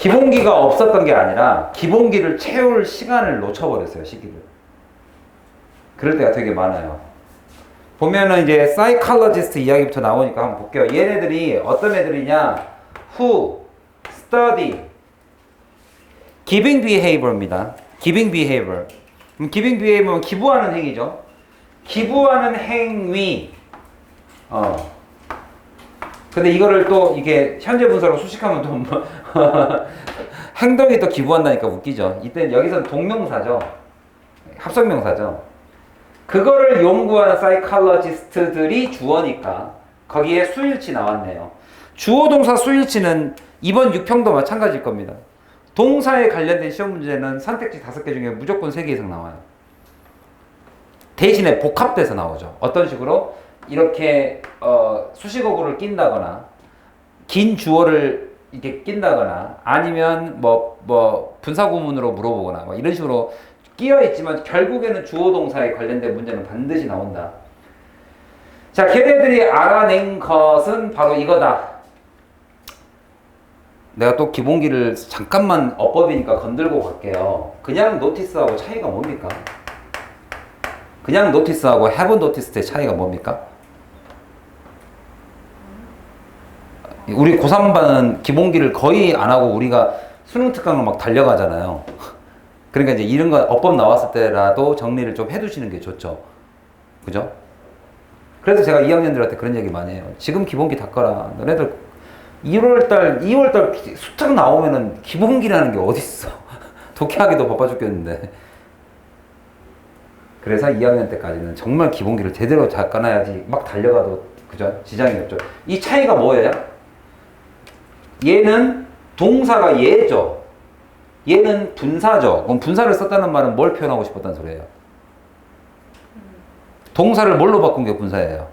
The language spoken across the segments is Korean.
기본기가 없었던 게 아니라 기본기를 채울 시간을 놓쳐버렸어요, 시기를. 그럴 때가 되게 많아요. 보면은 이제 사이콜로지스트 이야기부터 나오니까 한번 볼게요. 얘네들이 어떤 애들이냐? Who study giving behavior입니다. giving behavior. giving behavior은 기부하는 행위죠. 기부하는 행위. 근데 이거를 또 이게 현재 분사로 수식하면 또 뭐 행동이 또 기부한다니까 웃기죠. 이때 여기서는 동명사죠. 합성명사죠. 그거를 연구하는 사이콜로지스트들이 주어니까 거기에 수일치 나왔네요. 주어 동사 수일치는 이번 6평도 마찬가지일 겁니다. 동사에 관련된 시험 문제는 선택지 5개 중에 무조건 3개 이상 나와요. 대신에 복합돼서 나오죠. 어떤 식으로? 이렇게 수식어구를 낀다거나 긴 주어를 이렇게 낀다거나 아니면 뭐 분사구문으로 물어보거나 뭐 이런 식으로 끼어 있지만 결국에는 주어 동사에 관련된 문제는 반드시 나온다. 자, 걔네들이 알아낸 것은 바로 이거다. 내가 또 기본기를 잠깐만 어법이니까 건들고 갈게요. 그냥 노티스하고 차이가 뭡니까? 그냥 노티스하고 have notice의 차이가 뭡니까? 우리 고3반은 기본기를 거의 안 하고 우리가 수능 특강을 막 달려가잖아요. 그러니까 이제 이런 거 어법 나왔을 때라도 정리를 좀 해두시는 게 좋죠. 그죠? 그래서 제가 2학년들한테 그런 얘기 많이 해요. 지금 기본기 닦아라. 너네들 2월달 수특 나오면은 기본기라는 게 어딨어. 독해하기도 바빠 죽겠는데. 그래서 2학년 때까지는 정말 기본기를 제대로 닦아놔야지 막 달려가도 그죠? 지장이 없죠. 이 차이가 뭐예요? 얘는 동사가 얘죠. 얘는 분사죠. 그럼 분사를 썼다는 말은 뭘 표현하고 싶었다는 소리예요? 동사를 뭘로 바꾼 게 분사예요?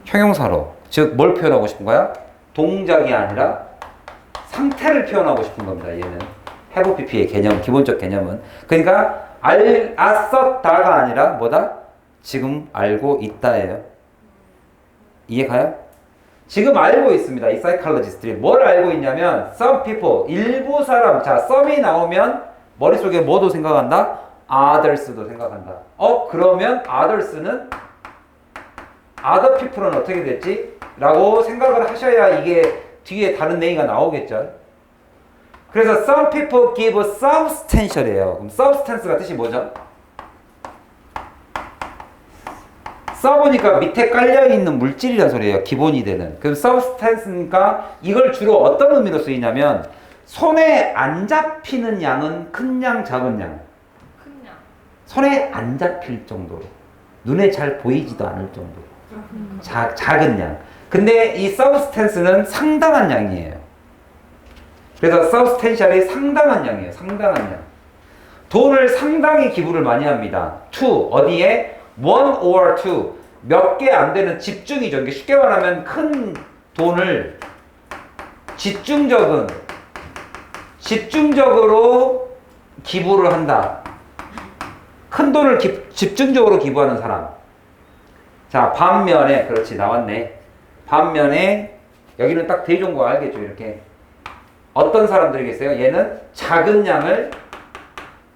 형용사로. 즉 뭘 표현하고 싶은 거야? 동작이 아니라 상태를 표현하고 싶은 겁니다. 얘는 have pp의 개념, 기본적 개념은. 그러니까 알았었다가 아니라 뭐다? 지금 알고 있다예요. 이해 가요? 지금 알고 있습니다. 이 사이콜로지스트들이 뭘 알고 있냐면 some people, 일부 사람. 자, some이 나오면 머릿속에 뭐도 생각한다? others도 생각한다. 그러면 others는 other people은 어떻게 됐지? 라고 생각을 하셔야 이게 뒤에 다른 내용이 나오겠죠. 그래서 some people give substantial이에요. 그럼 substance가 뜻이 뭐죠? 써보니까 밑에 깔려있는 물질이라는 소리예요. 기본이 되는. 그럼 substance니까 이걸 주로 어떤 의미로 쓰이냐면 손에 안 잡히는 양은 큰 양, 작은 양. 큰 양. 손에 안 잡힐 정도로. 눈에 잘 보이지도 않을 정도로. 작은 양. 근데 이 substance는 상당한 양이에요. 그래서 substantial이 상당한 양이에요. 상당한 양. 돈을 상당히 기부를 많이 합니다. to 어디에? one or two 몇 개 안 되는 집중이죠. 이게 쉽게 말하면 큰 돈을 집중적으로 기부를 한다. 큰 돈을 집중적으로 기부하는 사람. 자, 반면에 그렇지 나왔네. 반면에 여기는 딱 되게 좋은 거 알겠죠. 이렇게 어떤 사람들이겠어요? 얘는 작은 양을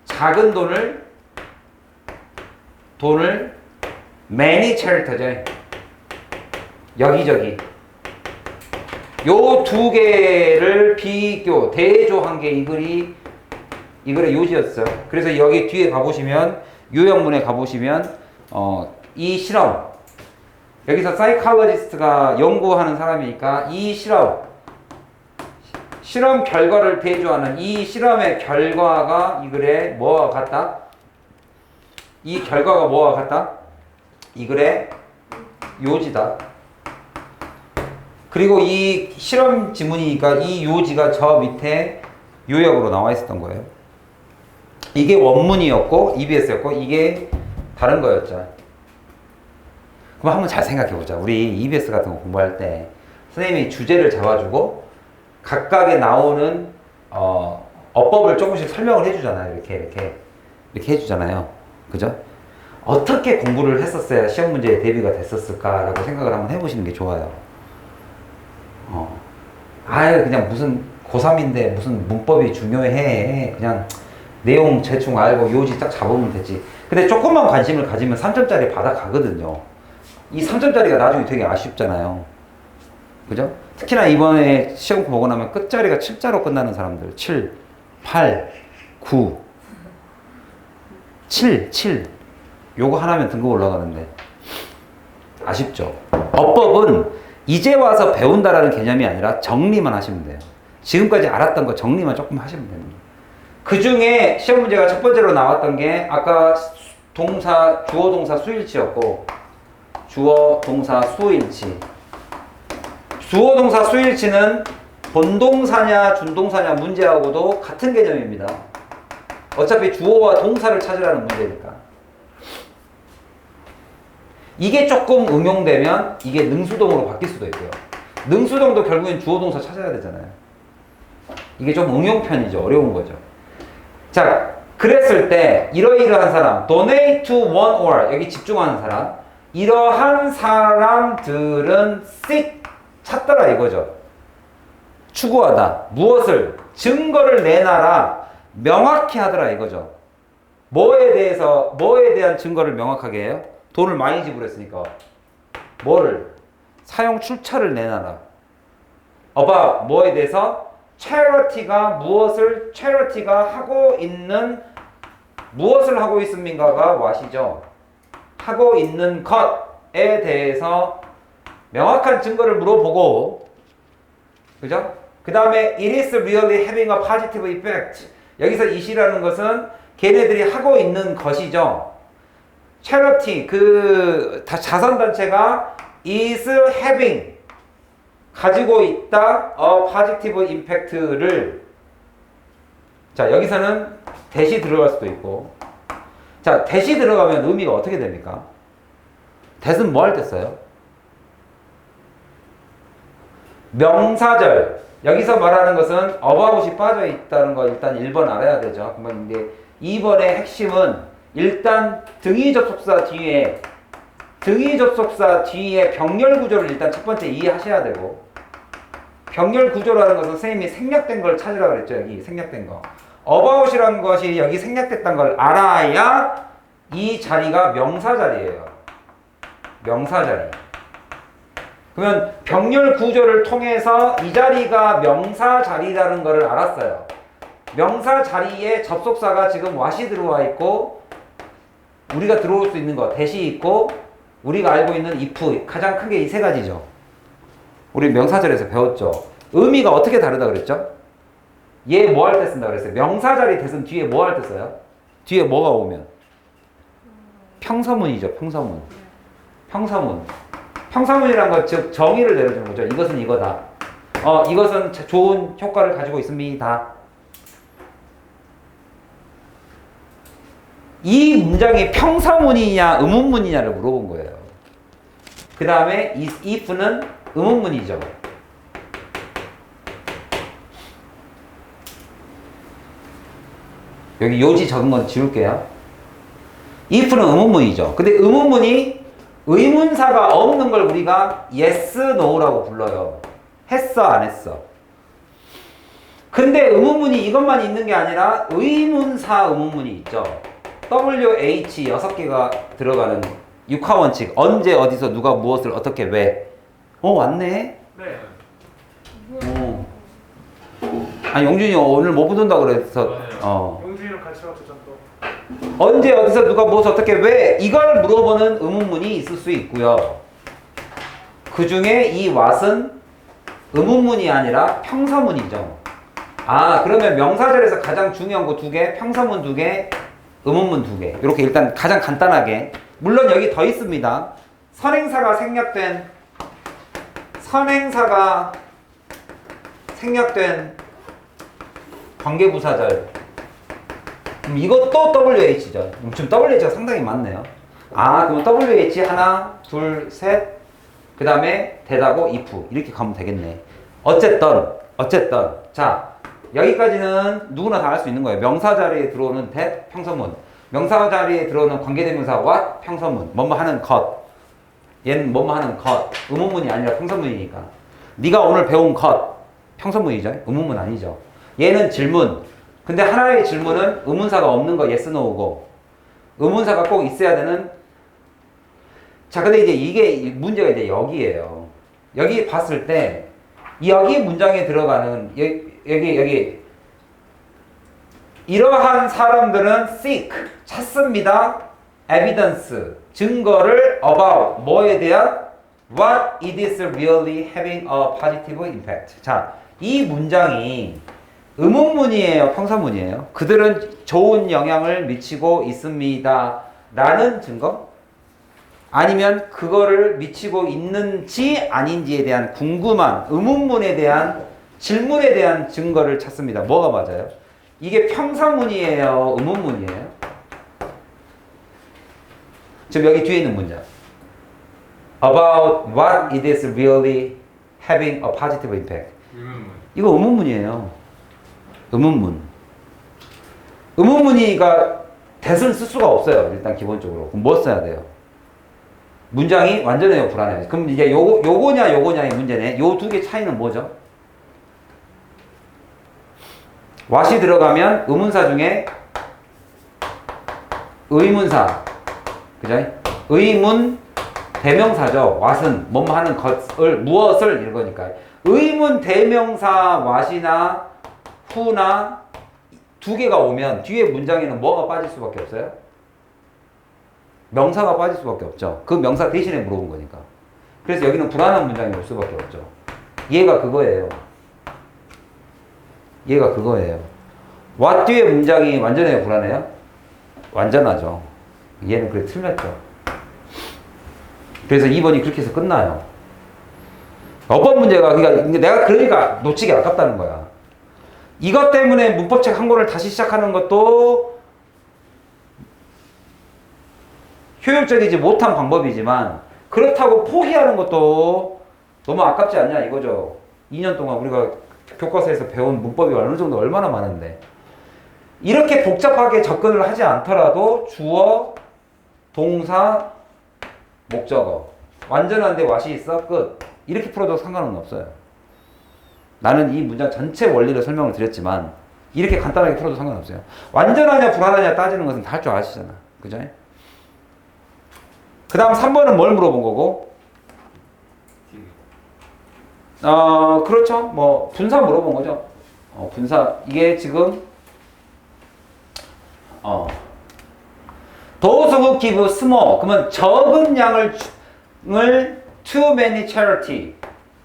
작은 돈을 many charity죠. 여기저기. 요 두 개를 대조한 게 이 글의 요지였어요. 그래서 여기 뒤에 가보시면, 요약문에 가보시면, 이 실험. 여기서 사이콜로지스트가 연구하는 사람이니까 이 실험 결과를 대조하는 이 실험의 결과가 이 글에 뭐와 같다? 이 결과가 뭐와 같다? 이 글의 요지다. 그리고 이 실험 지문이니까 이 요지가 저 밑에 요약으로 나와 있었던 거예요. 이게 원문이었고 EBS였고 이게 다른 거였죠. 그럼 한번 잘 생각해 보자. 우리 EBS 같은 거 공부할 때 선생님이 주제를 잡아주고 각각에 나오는 어법을 조금씩 설명을 해주잖아요. 이렇게 해주잖아요. 그죠? 어떻게 공부를 했었어야 시험 문제에 대비가 됐었을까라고 생각을 한번 해보시는 게 좋아요. 그냥 무슨 고3인데 무슨 문법이 중요해. 그냥 내용 대충 알고 요지 딱 잡으면 되지. 근데 조금만 관심을 가지면 3점짜리 받아가거든요. 이 3점짜리가 나중에 되게 아쉽잖아요. 그죠? 특히나 이번에 시험 보고 나면 끝자리가 7자로 끝나는 사람들. 7, 8, 9, 7. 요거 하나면 등급 올라가는데. 아쉽죠? 어법은 이제 와서 배운다라는 개념이 아니라 정리만 하시면 돼요. 지금까지 알았던 거 정리만 조금 하시면 됩니다. 그 중에 시험 문제가 첫 번째로 나왔던 게 아까 동사, 주어, 동사, 수일치였고 주어, 동사, 수일치. 주어, 동사, 수일치는 본동사냐 준동사냐 문제하고도 같은 개념입니다. 어차피 주어와 동사를 찾으라는 문제니까. 이게 조금 응용되면 이게 능수동으로 바뀔 수도 있고요. 능수동도 결국엔 주어, 동사 찾아야 되잖아요. 이게 좀 응용편이죠. 어려운 거죠. 자, 그랬을 때 이러이러한 사람, donate to one or, 여기 집중하는 사람, 이러한 사람들은 seek, 찾더라 이거죠. 추구하다. 무엇을? 증거를 내놔라. 명확히 하더라 이거죠. 뭐에 대한 증거를 명확하게 해요? 돈을 많이 지불했으니까. 뭐를? 사용 출처를 내놔라. about, 뭐에 대해서? charity가 하고 있는, 무엇을 하고 있습니까가 what이죠. 하고 있는 것에 대해서 명확한 증거를 물어보고, 그죠? 그 다음에 it is really having a positive effect. 여기서 it이라는 것은 걔네들이 하고 있는 것이죠. charity, 그 자선단체가 is having, 가지고 있다 a positive impact를. 자, 여기서는 대시 들어갈 수도 있고. 자, 대시 들어가면 의미가 어떻게 됩니까? 대은 뭐 할 때 써요? 명사절. 여기서 말하는 것은 about이 빠져 있다는 거 일단 1번 알아야 되죠. 그러면 이제 2번의 핵심은 일단 등위 접속사 뒤에 병렬 구조를 일단 첫 번째 이해하셔야 되고, 병렬 구조라는 것은 선생님이 생략된 걸 찾으라고 그랬죠. 여기 생략된 거. about이라는 것이 여기 생략됐다는 걸 알아야 이 자리가 명사 자리예요. 명사 자리. 그러면 병렬 구조를 통해서 이 자리가 명사 자리라는 것을 알았어요. 명사 자리에 접속사가 지금 what이 들어와 있고, 우리가 들어올 수 있는 거 대시 있고, 우리가 알고 있는 if, 가장 크게 이 세 가지죠. 우리 명사절에서 배웠죠. 의미가 어떻게 다르다 그랬죠? 얘 뭐 할 때 쓴다 그랬어요? 명사 자리 대신 뒤에 뭐 할 때 써요? 뒤에 뭐가 오면? 평서문이죠. 평서문. 평서문이란 건 즉 정의를 내려주는 거죠. 이것은 이거다. 이것은 좋은 효과를 가지고 있습니다. 이 문장이 평서문이냐 의문문이냐를 물어본 거예요. 그 다음에 if는 의문문이죠. 여기 요지 적은 건 지울게요. if는 의문문이죠. 근데 의문문이 의문사가 없는 걸 우리가 yes, no라고 불러요. 했어, 안 했어. 근데 의문문이 이것만 있는 게 아니라 의문사 의문문이 있죠. WH 6개가 들어가는 육하원칙. 언제, 어디서, 누가, 무엇을, 어떻게, 왜. 왔네? 네. 아니, 용준이 오늘 못 붙는다고 그래서. 용준이랑 같이 왔죠, 전 또. 언제, 어디서, 누가, 무엇을, 어떻게, 왜. 이걸 물어보는 의문문이 있을 수 있고요. 그 중에 이 what은 의문문이 아니라 평서문이죠. 그러면 명사절에서 가장 중요한 거 2개, 평서문 2개, 의문문 2개. 이렇게 일단 가장 간단하게. 물론 여기 더 있습니다. 선행사가 생략된 관계부사절. 그럼 이것도 WH죠. 지금 WH가 상당히 많네요. 그럼 WH 하나, 둘, 셋. 그 다음에 대다고 if. 이렇게 가면 되겠네. 어쨌든. 자, 여기까지는 누구나 다 할 수 있는 거예요. 명사 자리에 들어오는 that, 평서문. 명사 자리에 들어오는 관계대명사 what, 평서문. 뭐뭐 하는 것. 얘는 뭐뭐 하는 것. 의문문이 아니라 평서문이니까. 네가 오늘 배운 것. 평서문이죠. 의문문 아니죠. 얘는 질문. 근데 하나의 질문은 의문사가 없는 거 yes, no고 의문사가 꼭 있어야 되는. 자, 근데 이제 이게 문제가 이제 여기에요. 여기 봤을 때 여기 문장에 들어가는 여기 이러한 사람들은 seek 찾습니다. evidence 증거를 about 뭐에 대한 what it is really having a positive impact. 자, 이 문장이 의문문이에요, 평서문이에요? 그들은 좋은 영향을 미치고 있습니다. 라는 증거? 아니면 그거를 미치고 있는지 아닌지에 대한 궁금한 의문문에 대한 질문에 대한 증거를 찾습니다. 뭐가 맞아요? 이게 평서문이에요, 의문문이에요? 지금 여기 뒤에 있는 문장. About what it is really having a positive impact. 이거 의문문이에요. 의문문. 의문문이가 that을 쓸 수가 없어요. 일단 기본적으로. 그럼 뭐 써야 돼요? 문장이 완전해요, 불안해요. 그럼 이제 요거냐의 문제네. 요 두 개 차이는 뭐죠? what이 들어가면 의문사 중에 의문사. 그죠? 의문 대명사죠. what은 뭐뭐 하는 것을 무엇을 이거니까. 의문 대명사 what이나 who나 두 개가 오면 뒤에 문장에는 뭐가 빠질 수밖에 없어요? 명사가 빠질 수밖에 없죠. 그 명사 대신에 물어본 거니까. 그래서 여기는 불안한 문장이 올 수밖에 없죠. 얘가 그거예요. 얘가 그거예요. what 뒤에 문장이 완전해요, 불안해요? 완전하죠. 얘는 그래 틀렸죠. 그래서 2번이 그렇게 해서 끝나요. 어법 문제가 내가 놓치기 아깝다는 거야. 이것 때문에 문법책 한 권을 다시 시작하는 것도 효율적이지 못한 방법이지만 그렇다고 포기하는 것도 너무 아깝지 않냐 이거죠. 2년 동안 우리가 교과서에서 배운 문법이 어느 정도 얼마나 많은데 이렇게 복잡하게 접근을 하지 않더라도 주어, 동사, 목적어 완전한데 what이 있어? 끝. 이렇게 풀어도 상관은 없어요. 나는 이 문장 전체 원리를 설명을 드렸지만 이렇게 간단하게 풀어도 상관없어요. 완전하냐 불안하냐 따지는 것은 다 할 줄 아시잖아. 그죠? 그 다음 3번은 뭘 물어본 거고? 그렇죠. 뭐 분사 물어본 거죠. 분사 이게 지금 those who give small 그러면 적은 양을 to many charity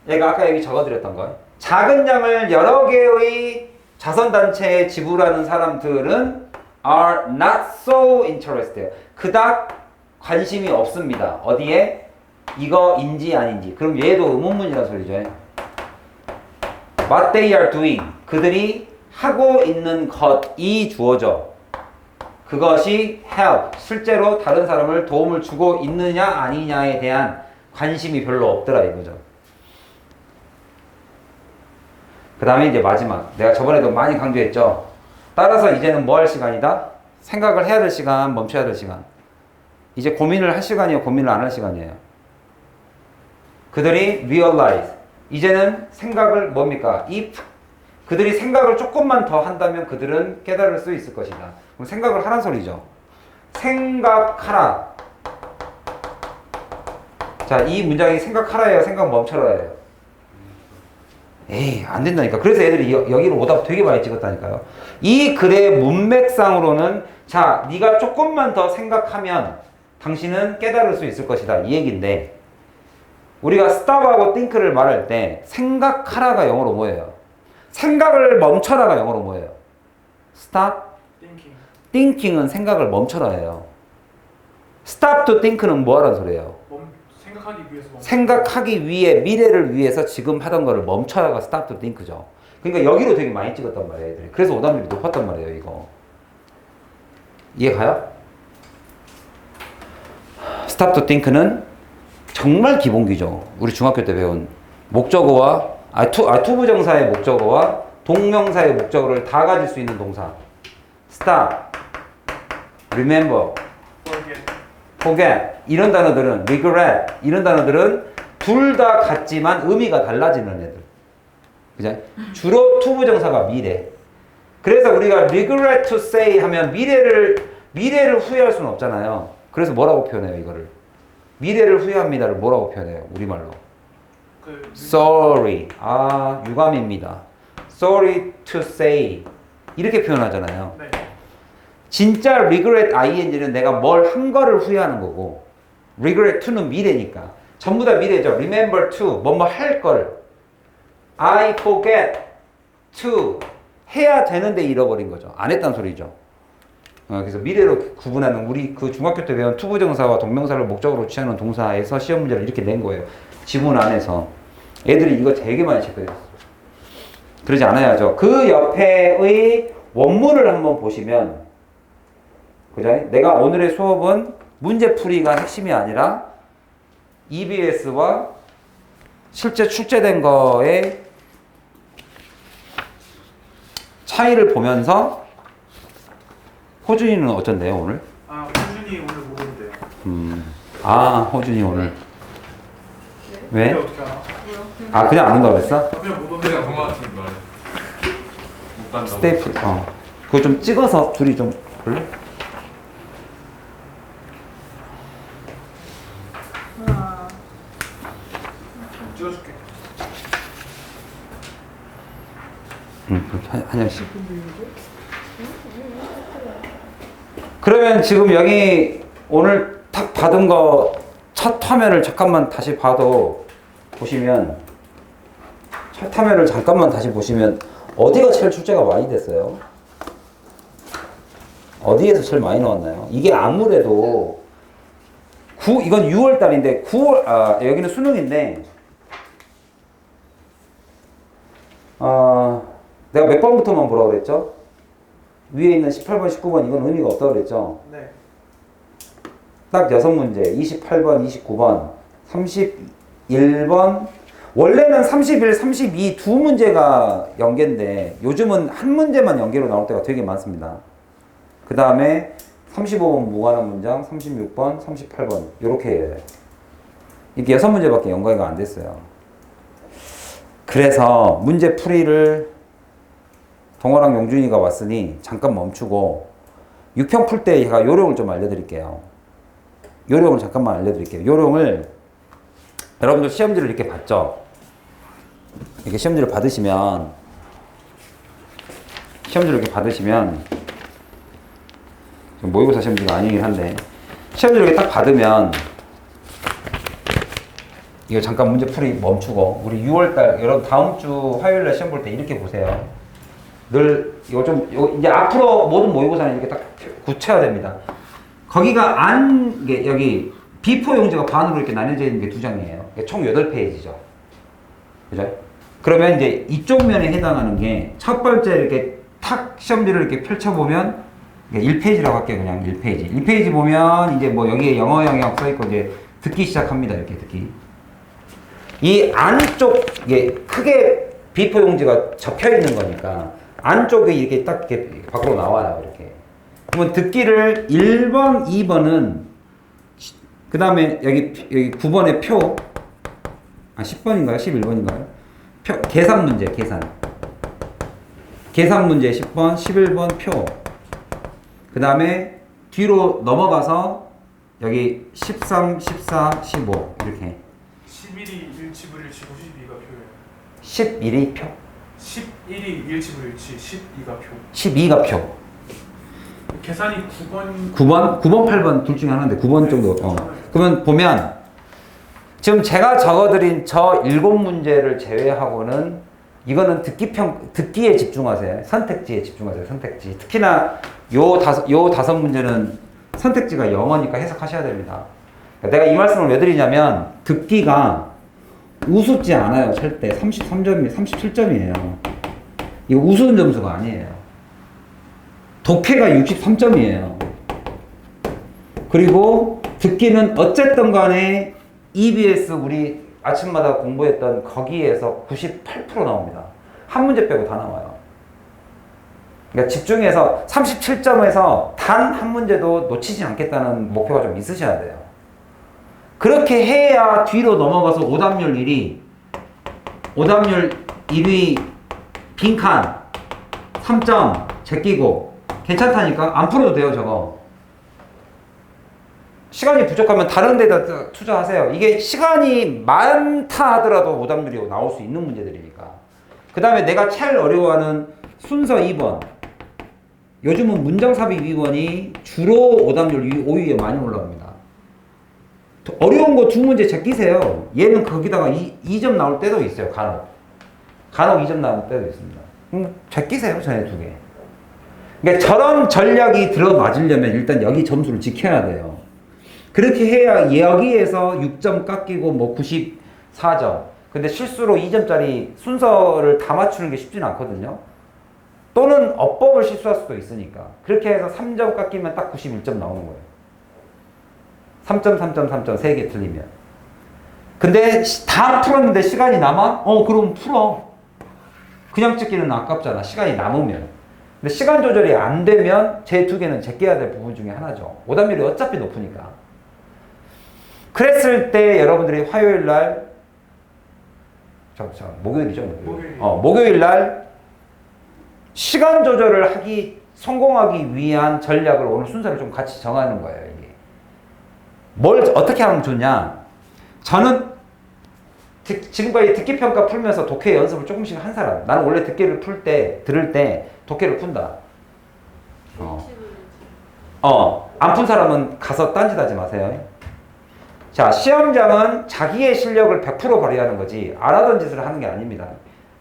얘가 아까 여기 적어드렸던 거예요. 작은 양을 여러 개의 자선단체에 지불하는 사람들은 are not so interested. 그닥 관심이 없습니다. 어디에? 이거인지 아닌지. 그럼 얘도 의문문이라는 소리죠. What they are doing. 그들이 하고 있는 것이 주어져. 그것이 help. 실제로 다른 사람을 도움을 주고 있느냐 아니냐에 대한 관심이 별로 없더라 이거죠. 그 다음에 이제 마지막. 내가 저번에도 많이 강조했죠. 따라서 이제는 뭐 할 시간이다? 생각을 해야 될 시간, 멈춰야 될 시간. 이제 고민을 할 시간이에요? 고민을 안 할 시간이에요? 그들이 realize. 이제는 생각을 뭡니까? if. 그들이 생각을 조금만 더 한다면 그들은 깨달을 수 있을 것이다. 그럼 생각을 하란 소리죠. 생각하라. 자, 이 문장이 생각하라예요? 생각 멈춰라예요? 에이, 안 된다니까. 그래서 애들이 여기로 오답 되게 많이 찍었다니까요. 이 글의 문맥상으로는 자, 네가 조금만 더 생각하면 당신은 깨달을 수 있을 것이다. 이 얘기인데 우리가 stop하고 think를 말할 때 생각하라가 영어로 뭐예요? 생각을 멈춰라가 영어로 뭐예요? stop? thinking은 생각을 멈춰라예요. stop to think는 뭐 하라는 소리예요? 생각하기 위해 미래를 위해서 지금 하던 거를 멈춰라가 stop to think죠. 그러니까 여기로 되게 많이 찍었단 말이에요. 애들이. 그래서 오답률이 높았단 말이에요. 이거 이해 가요? stop to think는 정말 기본기죠. 우리 중학교 때 배운 목적어와 투부정사의 목적어와 동명사의 목적어를 다 가질 수 있는 동사. stop, remember, forget 이런 단어들은 regret 이런 단어들은 둘 다 같지만 의미가 달라지는 애들. 그죠? 주로 투부정사가 미래. 그래서 우리가 regret to say 하면 미래를 후회할 수는 없잖아요. 그래서 뭐라고 표현해요, 이거를? 미래를 후회합니다를 뭐라고 표현해요, 우리말로? sorry. 유감입니다. sorry to say. 이렇게 표현하잖아요. 네. 진짜 regret ing는 내가 뭘 한 거를 후회하는 거고, regret to는 미래니까. 전부 다 미래죠. remember to, 뭐뭐 할 걸. I forget to. 해야 되는데 잃어버린 거죠. 안 했다는 소리죠. 그래서 미래로 구분하는 우리 그 중학교 때 배운 투부정사와 동명사를 목적으로 취하는 동사에서 시험 문제를 이렇게 낸 거예요. 지문 안에서. 애들이 이거 되게 많이 체크했어요. 그러지 않아야죠. 그 옆에의 원문을 한번 보시면, 그죠? 내가 오늘의 수업은 문제풀이가 핵심이 아니라 EBS와 실제 출제된 거에 차이를 보면서 호준이는 어쩐대요 오늘? 호준이 오늘 못 온대요. 호준이 오늘 왜? 근데 어떻게 알아? 그냥 안 온다고 그랬어? 그냥 못 온대요. 그냥 동화 같은 말해. 못 간다고. 스테이플 그거 좀 찍어서 둘이 좀 볼래? 찍어줄게. 그렇게 한 장씩. 그러면 지금 여기 오늘 탁 받은 거 첫 화면을 잠깐만 다시 봐도 보시면, 첫 화면을 잠깐만 다시 보시면 어디가 제일 출제가 많이 됐어요? 어디에서 제일 많이 나왔나요? 이게 아무래도 이건 6월 달인데 9월 여기는 수능인데 내가 몇 번부터만 보라고 그랬죠? 위에 있는 18번, 19번 이건 의미가 없다고 그랬죠? 네. 딱 6문제, 28번, 29번, 31번, 원래는 31, 32 두 문제가 연계인데 요즘은 한 문제만 연계로 나올 때가 되게 많습니다. 그 다음에 35번 무관한 문장, 36번, 38번 이렇게 이게 6문제밖에 연계가 안 됐어요. 그래서 문제 풀이를 동호랑 용준이가 왔으니 잠깐 멈추고 6평 풀 때 제가 요령을 좀 알려드릴게요. 요령을 잠깐만 알려드릴게요. 요령을 여러분들 시험지를 이렇게 받죠? 이렇게 시험지를 받으시면 모의고사 시험지가 아니긴 한데 시험지를 이렇게 딱 받으면 이거 잠깐 문제 풀이 멈추고 우리 6월달 여러분 다음 주 화요일날 시험 볼 때 이렇게 보세요. 늘 이거 이제 앞으로 모든 모의고사는 이렇게 딱 굳혀야 됩니다. 거기가 여기 B4 용지가 반으로 이렇게 나뉘어져 있는 게 2장이에요. 총 8페이지죠. 그죠? 그러면 이제 이쪽 면에 해당하는 게 첫 번째 이렇게 탁 시험지를 이렇게 펼쳐보면 1페이지라고 할게요. 그냥 1페이지. 1페이지 보면 이제 뭐 여기에 영어 영역 써있고 이제 듣기 시작합니다. 이렇게 듣기. 이 안쪽에 크게 B4 용지가 접혀 있는 거니까 안쪽에 이렇게 딱 이렇게 밖으로 나와요. 이렇게. 그러면 듣기를 1번, 2번은 그 다음에 여기 9번의 표 10번인가요? 11번인가요? 계산 문제, 계산 문제 10번, 11번 표. 그 다음에 뒤로 넘어가서 여기 13, 14, 15 이렇게 11이 일치불일치 92가 표예요. 11이 표? 11이 일치불일치 12가 표. 12가 표. 계산이 9번, 8번 둘 중에 하나인데 9번 정도. 그러면 보면 지금 제가 적어드린 저 7문제를 제외하고는 이거는 듣기에 집중하세요. 선택지에 집중하세요. 선택지. 특히나 요 5문제는 선택지가 영어니까 해석하셔야 됩니다. 내가 이 말씀을 왜 드리냐면 듣기가 우습지 않아요. 절대 33점이 37점이에요. 이거 우스운 점수가 아니에요. 독해가 63점이에요. 그리고 듣기는 어쨌든 간에 EBS 우리 아침마다 공부했던 거기에서 98% 나옵니다. 한 문제 빼고 다 나와요. 그러니까 집중해서 37점에서 단 한 문제도 놓치지 않겠다는 목표가 좀 있으셔야 돼요. 그렇게 해야 뒤로 넘어가서 오답률 1위 빈칸 3점 제끼고 괜찮다니까? 안 풀어도 돼요 저거. 시간이 부족하면 다른 데다 투자하세요. 이게 시간이 많다 하더라도 오답률이 나올 수 있는 문제들이니까. 그 다음에 내가 제일 어려워하는 순서 2번. 요즘은 문장삽입 2번이 주로 오답률 5위에 많이 올라옵니다. 어려운 거 두 문제 제끼세요. 얘는 거기다가 2점 나올 때도 있어요. 간혹 2점 나올 때도 있습니다. 제끼세요. 전에 두 개. 그러니까 저런 전략이 들어맞으려면 일단 여기 점수를 지켜야 돼요. 그렇게 해야 여기에서 6점 깎이고 뭐 94점. 근데 실수로 2점짜리 순서를 다 맞추는 게 쉽지는 않거든요. 또는 어법을 실수할 수도 있으니까. 그렇게 해서 3점 깎이면 딱 91점 나오는 거예요. 3점, 3점, 3점 3개 틀리면. 근데 다 풀었는데 시간이 남아? 그럼 풀어. 그냥 찍기는 아깝잖아. 시간이 남으면. 근데 시간 조절이 안 되면 제 두 개는 제껴야 될 부분 중에 하나죠. 오답률이 어차피 높으니까. 그랬을 때 여러분들이 화요일 날 목요일이죠. 목요일 날 시간 조절을 성공하기 위한 전략을 오늘 순서를 좀 같이 정하는 거예요. 이게 뭘 어떻게 하면 좋냐? 저는 지금까지 듣기 평가 풀면서 독해 연습을 조금씩 한 사람. 나는 원래 들을 때 독해를 푼다. 안 푼 사람은 가서 딴짓하지 마세요. 자, 시험장은 자기의 실력을 100% 발휘하는 거지 안 하던 짓을 하는 게 아닙니다.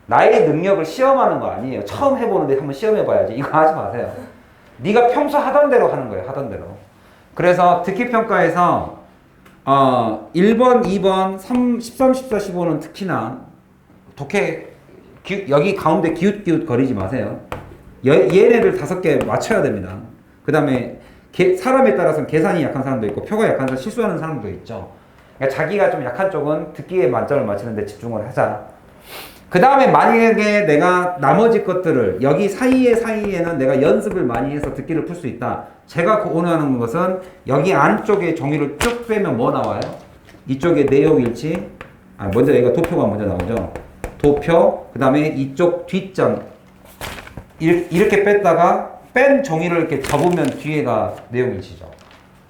나의 능력을 시험하는 거 아니에요. 처음 해보는데 한번 시험해봐야지. 이거 하지 마세요. 네가 평소 하던 대로 하는 거예요. 하던 대로. 그래서 듣기평가에서 1번, 2번, 13, 14, 15는 특히나 독해 여기 가운데 기웃기웃 거리지 마세요. 얘네들 5개 맞춰야 됩니다. 그 다음에 사람에 따라서는 계산이 약한 사람도 있고 표가 약한 사람 실수하는 사람도 있죠. 그러니까 자기가 좀 약한 쪽은 듣기에 만점을 맞추는 데 집중을 하자. 그 다음에 만약에 내가 나머지 것들을 여기 사이에는 내가 연습을 많이 해서 듣기를 풀 수 있다. 제가 원하는 것은 여기 안쪽에 종이를 쭉 빼면 뭐 나와요? 이쪽에 내용일치. 먼저 여기가 도표가 먼저 나오죠. 도표. 그 다음에 이쪽 뒷장. 이렇게 뺐다가 뺀 종이를 이렇게 접으면 뒤에가 내용일치죠.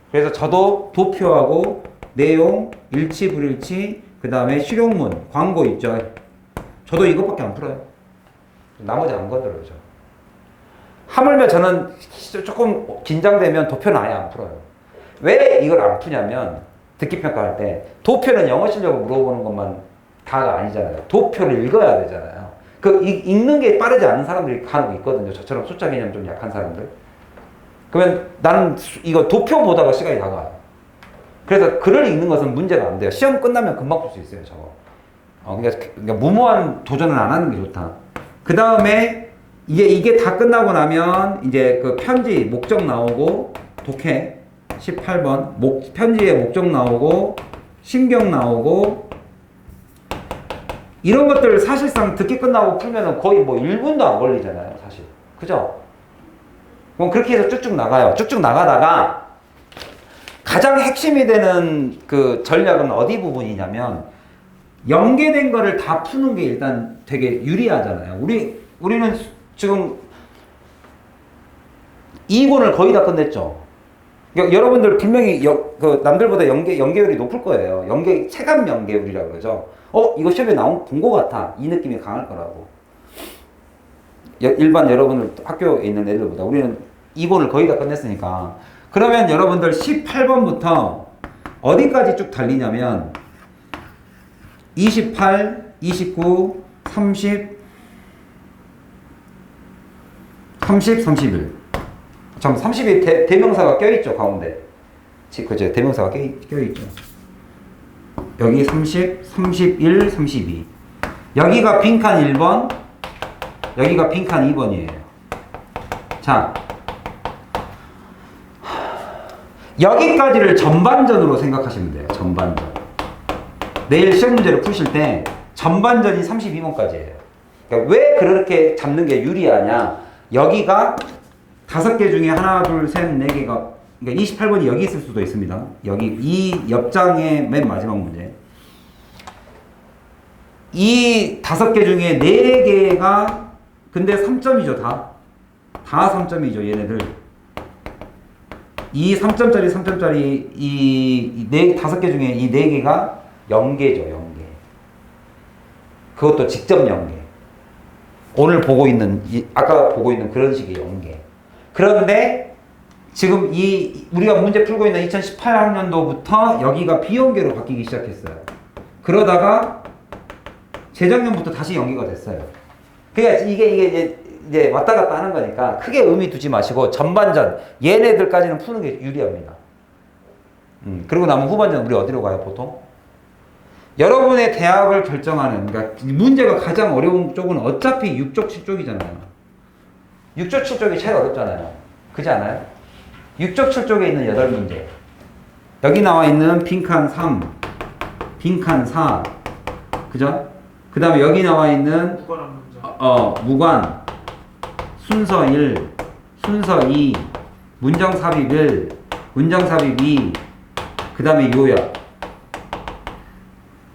그래서 저도 도표하고 내용, 일치, 불일치, 그 다음에 실용문, 광고 있죠. 저도 이것밖에 안 풀어요. 나머지 안 건드려요. 저. 하물며 저는 조금 긴장되면 도표는 아예 안 풀어요. 왜 이걸 안 푸냐면 듣기평가할 때 도표는 영어 실력을 물어보는 것만 다가 아니잖아요. 도표를 읽어야 되잖아요. 읽는 게 빠르지 않은 사람들이 간혹 있거든요. 저처럼 숫자 개념 좀 약한 사람들. 그러면 나는 이거 도표 보다가 시간이 다 가요. 그래서 글을 읽는 것은 문제가 안 돼요. 시험 끝나면 금방 풀 수 있어요, 저거. 그러니까 무모한 도전을 안 하는 게 좋다. 그 다음에 이게 다 끝나고 나면 이제 그 편지 목적 나오고 독해 18번 편지에 목적 나오고 신경 나오고 이런 것들 사실상 듣기 끝나고 풀면은 거의 뭐 1분도 안 걸리잖아요, 사실. 그죠? 그럼 그렇게 해서 쭉쭉 나가요. 쭉쭉 나가다가 가장 핵심이 되는 그 전략은 어디 부분이냐면 연계된 거를 다 푸는 게 일단 되게 유리하잖아요. 우리는 지금 2권을 거의 다 끝냈죠. 여러분들 분명히 그 남들보다 연계율이 높을 거예요. 체감 연계율이라고 그러죠. 이거 시험에 본 것 같아. 이 느낌이 강할 거라고. 일반 여러분들 학교에 있는 애들보다 우리는 2권을 거의 다 끝냈으니까. 그러면 여러분들 18번부터 어디까지 쭉 달리냐면 28, 29, 30, 31. 참 30이 대명사가 껴있죠, 가운데. 그죠? 대명사가 껴있죠. 여기 30, 31, 32. 여기가 빈칸 1번, 여기가 빈칸 2번이에요. 자, 여기까지를 전반전으로 생각하시면 돼요. 전반전. 내일 시험 문제를 푸실 때 전반전이 32번까지예요. 그러니까 왜 그렇게 잡는 게 유리하냐? 여기가 5개 중에 하나, 둘, 셋, 4개가 그러니까 28번이 여기 있을 수도 있습니다. 여기 이 옆장의 맨 마지막 문제. 이 5개 중에 4개가 근데 3점이죠, 다. 다 3점이죠, 얘네들. 이 3점짜리, 3점짜리 이 5개 중에 이 4개가 연계죠, 연계. 그것도 직접 연계. 오늘 보고 있는, 아까 보고 있는 그런 식의 연계. 그런데 지금 우리가 문제 풀고 있는 2018학년도부터 여기가 비연계로 바뀌기 시작했어요. 그러다가 재작년부터 다시 연계가 됐어요. 그러니까 이게 이제 왔다 갔다 하는 거니까 크게 의미 두지 마시고 전반전 얘네들까지는 푸는 게 유리합니다. 그리고 남은 후반전 우리 어디로 가요 보통? 여러분의 대학을 결정하는, 그러니까 문제가 가장 어려운 쪽은 어차피 6쪽 7쪽이잖아요. 6쪽 7쪽이 제일 어렵잖아요. 그렇지 않아요? 6쪽 7쪽에 있는 8문제, 여기 나와 있는 빈칸 3, 빈칸 4, 그죠? 그 다음에 여기 나와 있는 무관한 문장. 무관, 순서 1, 순서 2, 문장 삽입 1, 문장 삽입 2, 그 다음에 요약.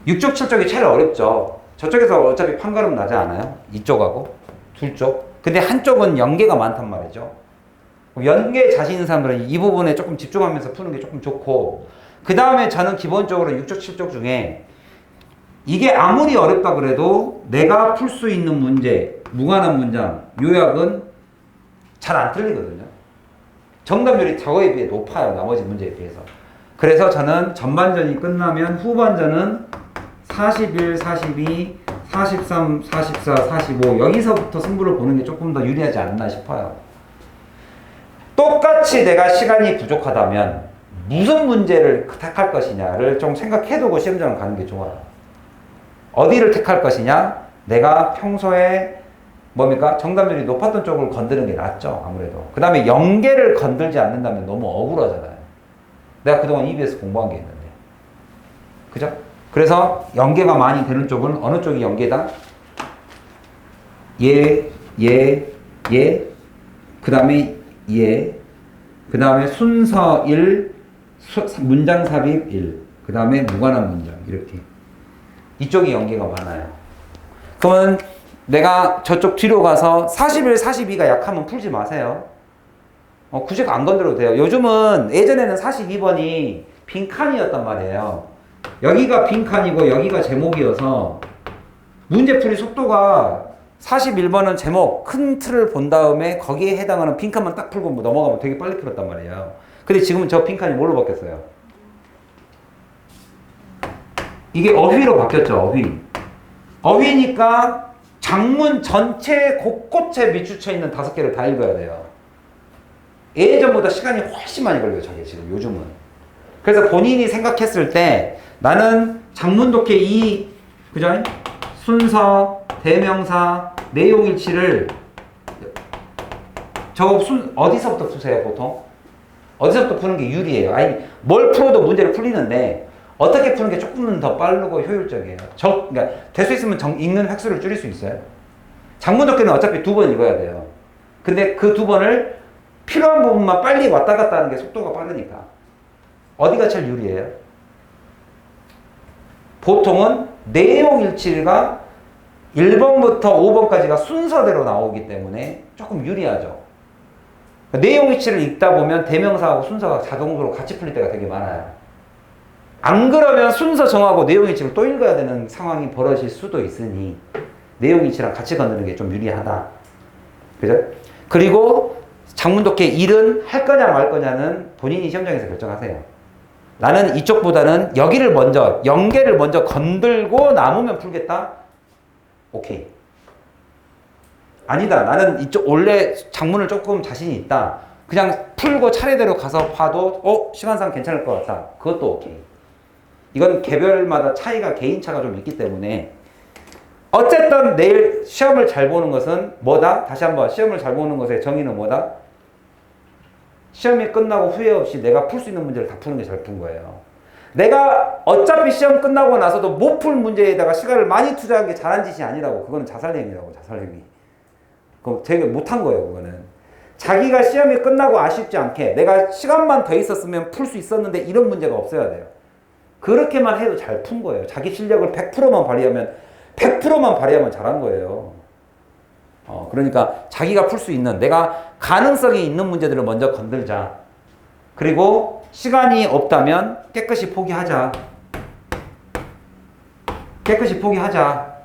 6쪽 7쪽이 제일 어렵죠. 저쪽에서 어차피 판가름 나지 않아요? 이쪽하고 둘 쪽. 근데 한쪽은 연계가 많단 말이죠. 연계 자신 있는 사람들은 이 부분에 조금 집중하면서 푸는 게 조금 좋고, 그 다음에 저는 기본적으로 6쪽 7쪽 중에 이게 아무리 어렵다 그래도 내가 풀 수 있는 문제, 무관한 문장, 요약은 잘 안 틀리거든요. 정답률이 저거에 비해 높아요, 나머지 문제에 비해서. 그래서 저는 전반전이 끝나면 후반전은 41, 42, 43, 44, 45 여기서부터 승부를 보는 게 조금 더 유리하지 않나 싶어요. 똑같이 내가 시간이 부족하다면 무슨 문제를 택할 것이냐를 좀 생각해두고 시험장을 가는 게 좋아요. 어디를 택할 것이냐? 내가 평소에 뭡니까? 정답률이 높았던 쪽을 건드는 게 낫죠, 아무래도. 그 다음에 연계를 건들지 않는다면 너무 억울하잖아요. 내가 그동안 EBS 공부한 게 있는데. 그죠? 그래서 연계가 많이 되는 쪽은 어느 쪽이 연계다? 예, 그 다음에 예, 그 다음에 순서 1, 문장 삽입 1, 그 다음에 무관한 문장, 이렇게. 이쪽이 연계가 많아요. 그러면 내가 저쪽 뒤로 가서 41, 42가 약하면 풀지 마세요. 굳이 안 건드려도 돼요. 요즘은 예전에는 42번이 빈칸이었단 말이에요. 여기가 빈칸이고 여기가 제목이어서 문제풀이 속도가 41번은 제목 큰 틀을 본 다음에 거기에 해당하는 빈칸만 딱 풀고 넘어가면 되게 빨리 풀었단 말이에요. 근데 지금은 저 빈칸이 뭘로 바뀌었어요? 이게 어휘로 바뀌었죠. 어휘. 어휘니까 장문 전체 곳곳에 밑줄쳐 있는 5개를 다 읽어야 돼요. 예전보다 시간이 훨씬 많이 걸려요. 저게 지금 요즘은. 그래서 본인이 생각했을 때 나는 장문 독해 그죠? 순서, 대명사, 내용일치를 저거 어디서부터 푸세요 보통? 어디서부터 푸는 게 유리해요? 아니 뭘 풀어도 문제를 풀리는데 어떻게 푸는 게 조금은 더 빠르고 효율적이에요. 그러니까 될 수 있으면 읽는 획수를 줄일 수 있어요. 장문 독해는 어차피 2번 읽어야 돼요. 근데 그 2번을 필요한 부분만 빨리 왔다 갔다 하는 게 속도가 빠르니까. 어디가 제일 유리해요? 보통은 내용 일치가 1번부터 5번까지가 순서대로 나오기 때문에 조금 유리하죠. 내용 일치를 읽다 보면 대명사하고 순서가 자동으로 같이 풀릴 때가 되게 많아요. 안 그러면 순서 정하고 내용 일치를 또 읽어야 되는 상황이 벌어질 수도 있으니 내용 일치랑 같이 건드는 게 좀 유리하다. 그죠? 그리고 장문 독해 1은 할 거냐 말 거냐는 본인이 시험장에서 결정하세요. 나는 이쪽보다는 여기를 먼저, 연계를 먼저 건들고 남으면 풀겠다? 오케이. 아니다. 나는 이쪽 원래 장문을 조금 자신이 있다. 그냥 풀고 차례대로 가서 봐도 시간상 괜찮을 것 같다. 그것도 오케이. 이건 개별마다 차이가, 개인차가 좀 있기 때문에 어쨌든 내일 시험을 잘 보는 것은 뭐다? 다시 한번 시험을 잘 보는 것의 정의는 뭐다? 시험이 끝나고 후회 없이 내가 풀 수 있는 문제를 다 푸는 게 잘 푼 거예요. 내가 어차피 시험 끝나고 나서도 못 풀 문제에다가 시간을 많이 투자한 게 잘한 짓이 아니라고. 그거는 자살행위라고, 자살행위. 그거 되게 못한 거예요, 그거는. 자기가 시험이 끝나고 아쉽지 않게 내가 시간만 더 있었으면 풀 수 있었는데 이런 문제가 없어야 돼요. 그렇게만 해도 잘 푼 거예요. 자기 실력을 100%만 발휘하면 잘한 거예요. 그러니까 자기가 풀 수 있는 내가 가능성이 있는 문제들을 먼저 건들자. 그리고 시간이 없다면 깨끗이 포기하자. 깨끗이 포기하자.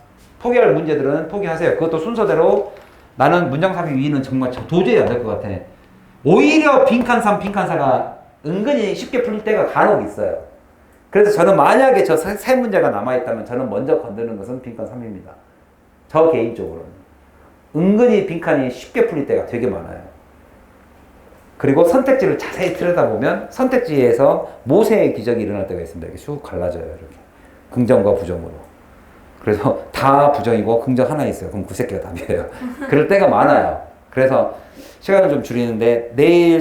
포기할 문제들은 포기하세요. 그것도 순서대로 나는 문장 삽입 위는 정말 도저히 안 될 것 같아. 오히려 빈칸3, 빈칸4가 은근히 쉽게 풀릴 때가 간혹 있어요. 그래서 저는 만약에 저 세 문제가 남아있다면 저는 먼저 건드는 것은 빈칸3입니다. 저 개인적으로는. 은근히 빈칸이 쉽게 풀릴 때가 되게 많아요. 그리고 선택지를 자세히 들여다보면 선택지에서 모세의 기적이 일어날 때가 있습니다. 이렇게 쑥 갈라져요. 이렇게. 긍정과 부정으로. 그래서 다 부정이고 긍정 하나 있어요. 그럼 그 새끼가 답이에요. 그럴 때가 많아요. 그래서 시간을 좀 줄이는데 내일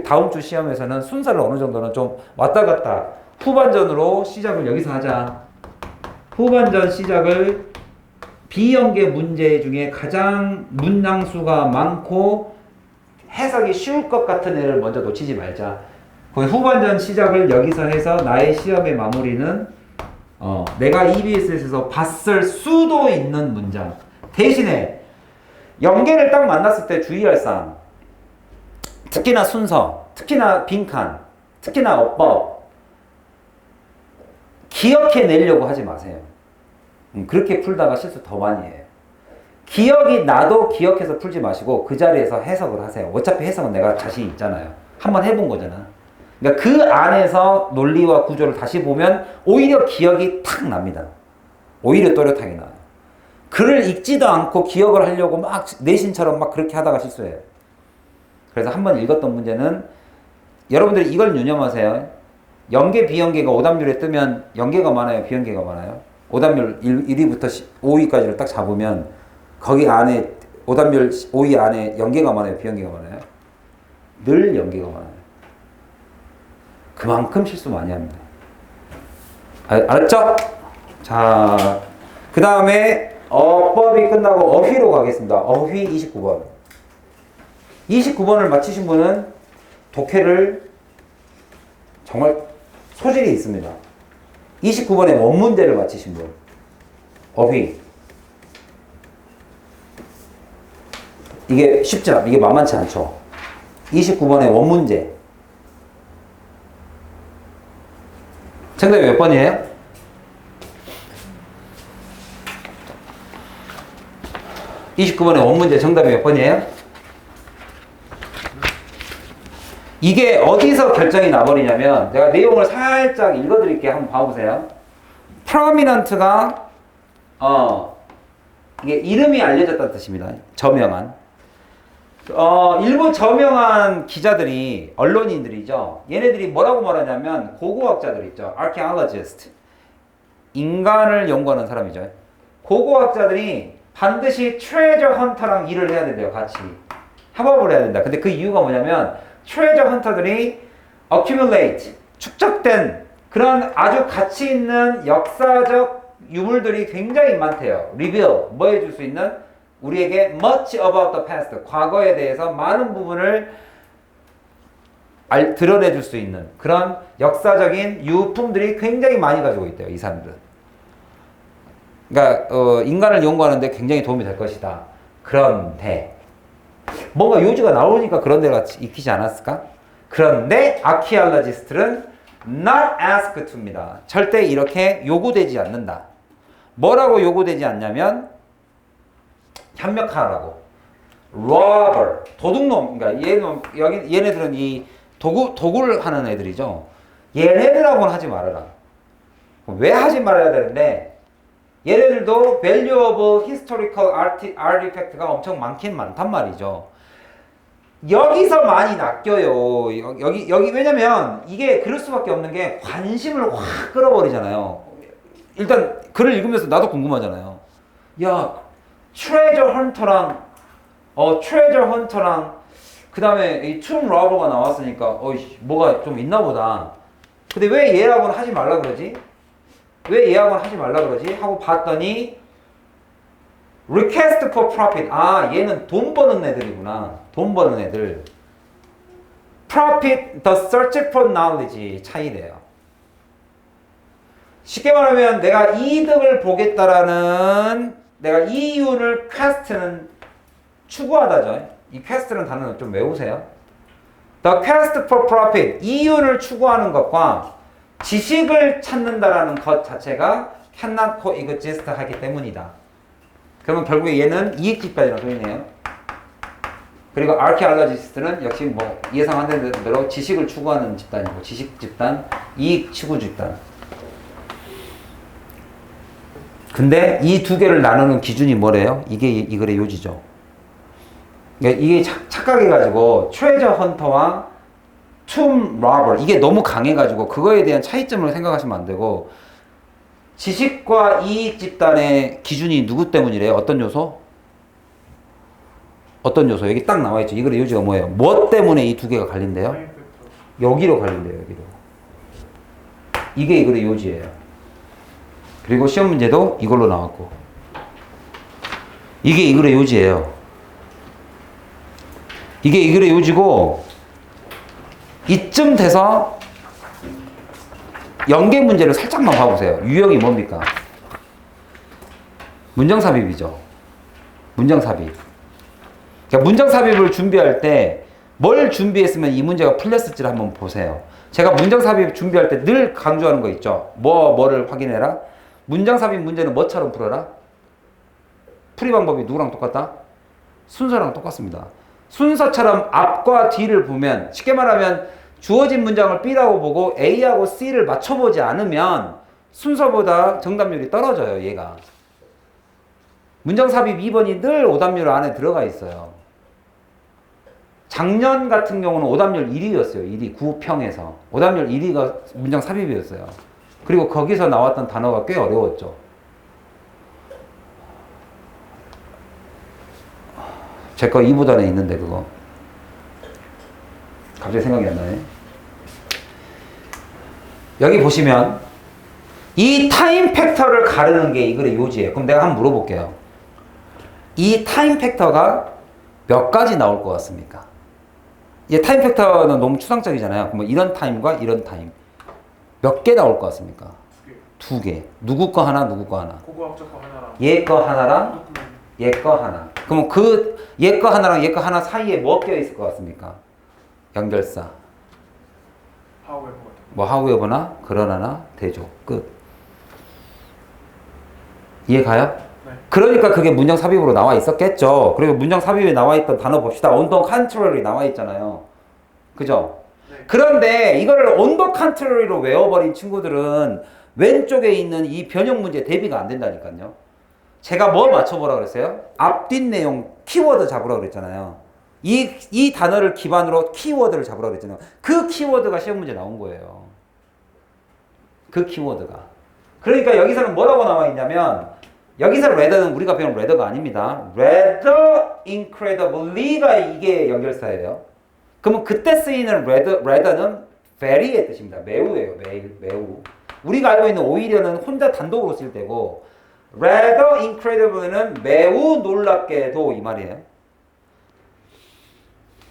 다음 주 시험에서는 순서를 어느 정도는 좀 왔다 갔다 후반전으로 시작을 여기서 하자. 후반전 시작을 비연계 문제 중에 가장 문항수가 많고 해석이 쉬울 것 같은 애를 먼저 놓치지 말자. 거의 후반전 시작을 여기서 해서 나의 시험의 마무리는 내가 EBS에서 봤을 수도 있는 문장. 대신에 연계를 딱 만났을 때 주의할 사항. 특히나 순서, 특히나 빈칸, 특히나 어법. 기억해내려고 하지 마세요. 그렇게 풀다가 실수 더 많이 해요. 기억이 나도 기억해서 풀지 마시고 그 자리에서 해석을 하세요. 어차피 해석은 내가 자신 있잖아요. 한번 해본 거잖아. 그러니까 그 안에서 논리와 구조를 다시 보면 오히려 기억이 탁 납니다. 오히려 또렷하게 나와요. 글을 읽지도 않고 기억을 하려고 막 내신처럼 막 그렇게 하다가 실수해요. 그래서 한번 읽었던 문제는 여러분들이 이걸 유념하세요. 연계 비연계가 오답률에 뜨면 연계가 많아요, 비연계가 많아요? 오답률 1위부터 5위까지를 딱 잡으면 거기 안에 오답률 5위 안에 연계가 많아요, 비연계가 많아요? 늘 연계가 많아요. 그만큼 실수 많이 합니다. 알았죠? 자, 그 다음에 어법이 끝나고 어휘로 가겠습니다. 어휘 29번. 29번을 맞히신 분은 독해를 정말 소질이 있습니다. 29번의 원문제를 맞히신 분. 어휘. 이게 쉽지 않아. 이게 만만치 않죠. 29번의 원문제. 정답이 몇 번이에요? (29번의) 원문제 정답이 몇 번이에요? 이게 어디서 결정이 나버리냐면 제가 내용을 살짝 읽어드릴게요. 한번 봐보세요. prominent가 이게 이름이 알려졌다는 뜻입니다. 저명한. 일본 저명한 기자들이 언론인들이죠. 얘네들이 뭐라고 말하냐면 고고학자들 있죠. archaeologist. 인간을 연구하는 사람이죠. 고고학자들이 반드시 treasure hunter랑 일을 해야 된대요. 같이. 협업을 해야 된다. 근데 그 이유가 뭐냐면 treasure hunter들이 accumulate, 축적된 그런 아주 가치 있는 역사적 유물들이 굉장히 많대요. reveal, 뭐 해줄 수 있는? 우리에게 much about the past, 과거에 대해서 많은 부분을 드러내줄 수 있는 그런 역사적인 유품들이 굉장히 많이 가지고 있대요. 이 사람들은. 그러니까 인간을 연구하는데 굉장히 도움이 될 것이다. 그런데 뭔가 요지가 나오니까 그런 데가 익히지 않았을까? 그런데 아키알라지스트는 not asked to입니다. 절대 이렇게 요구되지 않는다. 뭐라고 요구되지 않냐면 협력하라고. robber, 도둑놈. 그러니까 얘네들은 이 도구를 하는 애들이죠. 얘네들하고는 하지 말아라. 왜 하지 말아야 되는데 얘네들도 valuable historical artifact가 엄청 많긴 많단 말이죠. 여기서 많이 낚여요. 여기 왜냐면 이게 그럴 수밖에 없는 게 관심을 확 끌어버리잖아요. 일단 글을 읽으면서 나도 궁금하잖아요. 야, treasure hunter랑 그 다음에 이 tomb robber가 나왔으니까 뭐가 좀 있나 보다. 근데 왜 얘하고는 하지 말라 그러지? 왜 얘하고는 하지 말라 그러지? 하고 봤더니 request for profit. 얘는 돈 버는 애들이구나. 돈 버는 애들. profit, the search for knowledge 차이래요. 쉽게 말하면 내가 이득을 보겠다라는 내가 이윤을 cast는 추구하다죠. 이 quest라는 단어는 좀 외우세요. The quest for profit, 이윤을 추구하는 것과 지식을 찾는다라는 것 자체가 cannot coexist 하기 때문이다. 그러면 결국에 얘는 이익 집단이라고 소리네요. 그리고 archaeologist는 역시 뭐 예상한 대로 지식을 추구하는 집단이고, 지식 집단, 이익 추구 집단. 근데 이 두 개를 나누는 기준이 뭐래요? 이게 이 글의 요지죠. 그러니까 이게 착각해가지고 트레저 헌터와 툼 로버 이게 너무 강해가지고 그거에 대한 차이점을 생각하시면 안 되고, 지식과 이익 집단의 기준이 누구 때문이래요? 어떤 요소? 어떤 요소? 여기 딱 나와있죠. 이 글의 요지가 뭐예요? 뭐 때문에 이 두 개가 갈린대요? 타임 팩터. 여기로 갈린대요. 여기로. 이게 이 글의 요지예요. 그리고 시험 문제도 이걸로 나왔고, 이게 이 글의 요지예요. 이게 이 글의 요지고, 이쯤 돼서 연계 문제를 살짝만 봐보세요. 유형이 뭡니까? 문장삽입이죠. 문장삽입. 그러니까 문장삽입을 준비할 때 뭘 준비했으면 이 문제가 풀렸을지를 한번 보세요. 제가 문장삽입 준비할 때 늘 강조하는 거 있죠. 뭐를 확인해라? 문장삽입 문제는 뭐처럼 풀어라? 풀이 방법이 누구랑 똑같다? 순서랑 똑같습니다. 순서처럼 앞과 뒤를 보면, 쉽게 말하면 주어진 문장을 B라고 보고 A하고 C를 맞춰보지 않으면 순서보다 정답률이 떨어져요, 얘가. 문장삽입 2번이 늘 오답률 안에 들어가 있어요. 작년 같은 경우는 오답률 1위였어요. 1위, 9평에서. 오답률 1위가 문장삽입이었어요. 그리고 거기서 나왔던 단어가 꽤 어려웠죠. 제 거 2부단에 있는데 그거 갑자기 생각이 안 나네. 여기 보시면 이 타임 팩터를 가르는 게 이 글의 요지예요. 그럼 내가 한번 물어볼게요. 이 타임 팩터가 몇 가지 나올 것 같습니까? 이 타임 팩터는 너무 추상적이잖아요. 그럼 이런 타임과 이런 타임 몇 개 나올 것 같습니까? 두 개. 누구 거 하나, 누구 거 하나. 고고학적 거 하나랑 얘 거 하나랑 얘 거 하나. 그러면 그 얘 거 하나랑 얘 거 하나 사이에 뭐 껴 있을 것 같습니까? 연결사. 하우에버. 뭐 하우에버나 그러나나 대조. 끝. 이해 가요? 네. 그러니까 그게 문장 삽입으로 나와 있었겠죠. 그리고 문장 삽입에 나와 있던 단어 봅시다. on the contrary 나와 있잖아요. 그죠? 네. 그런데 이거를 on the contrary로 외워버린 친구들은 왼쪽에 있는 이 변형 문제 대비가 안 된다니까요. 제가 뭐 맞춰보라 그랬어요? 앞뒷 내용 키워드 잡으라 그랬잖아요. 이 단어를 기반으로 키워드를 잡으라 그랬잖아요. 그 키워드가 시험 문제 나온 거예요. 그 키워드가. 그러니까 여기서는 뭐라고 나와 있냐면, 여기서 rather는 우리가 배운 rather가 아닙니다. rather incredibly가 이게 연결사예요. 그러면 그때 쓰이는 rather는 very의 뜻입니다. 매우예요. 매우. 우리가 알고 있는 오히려는 혼자 단독으로 쓸 때고, rather incredibly는 매우 놀랍게도 이 말이에요.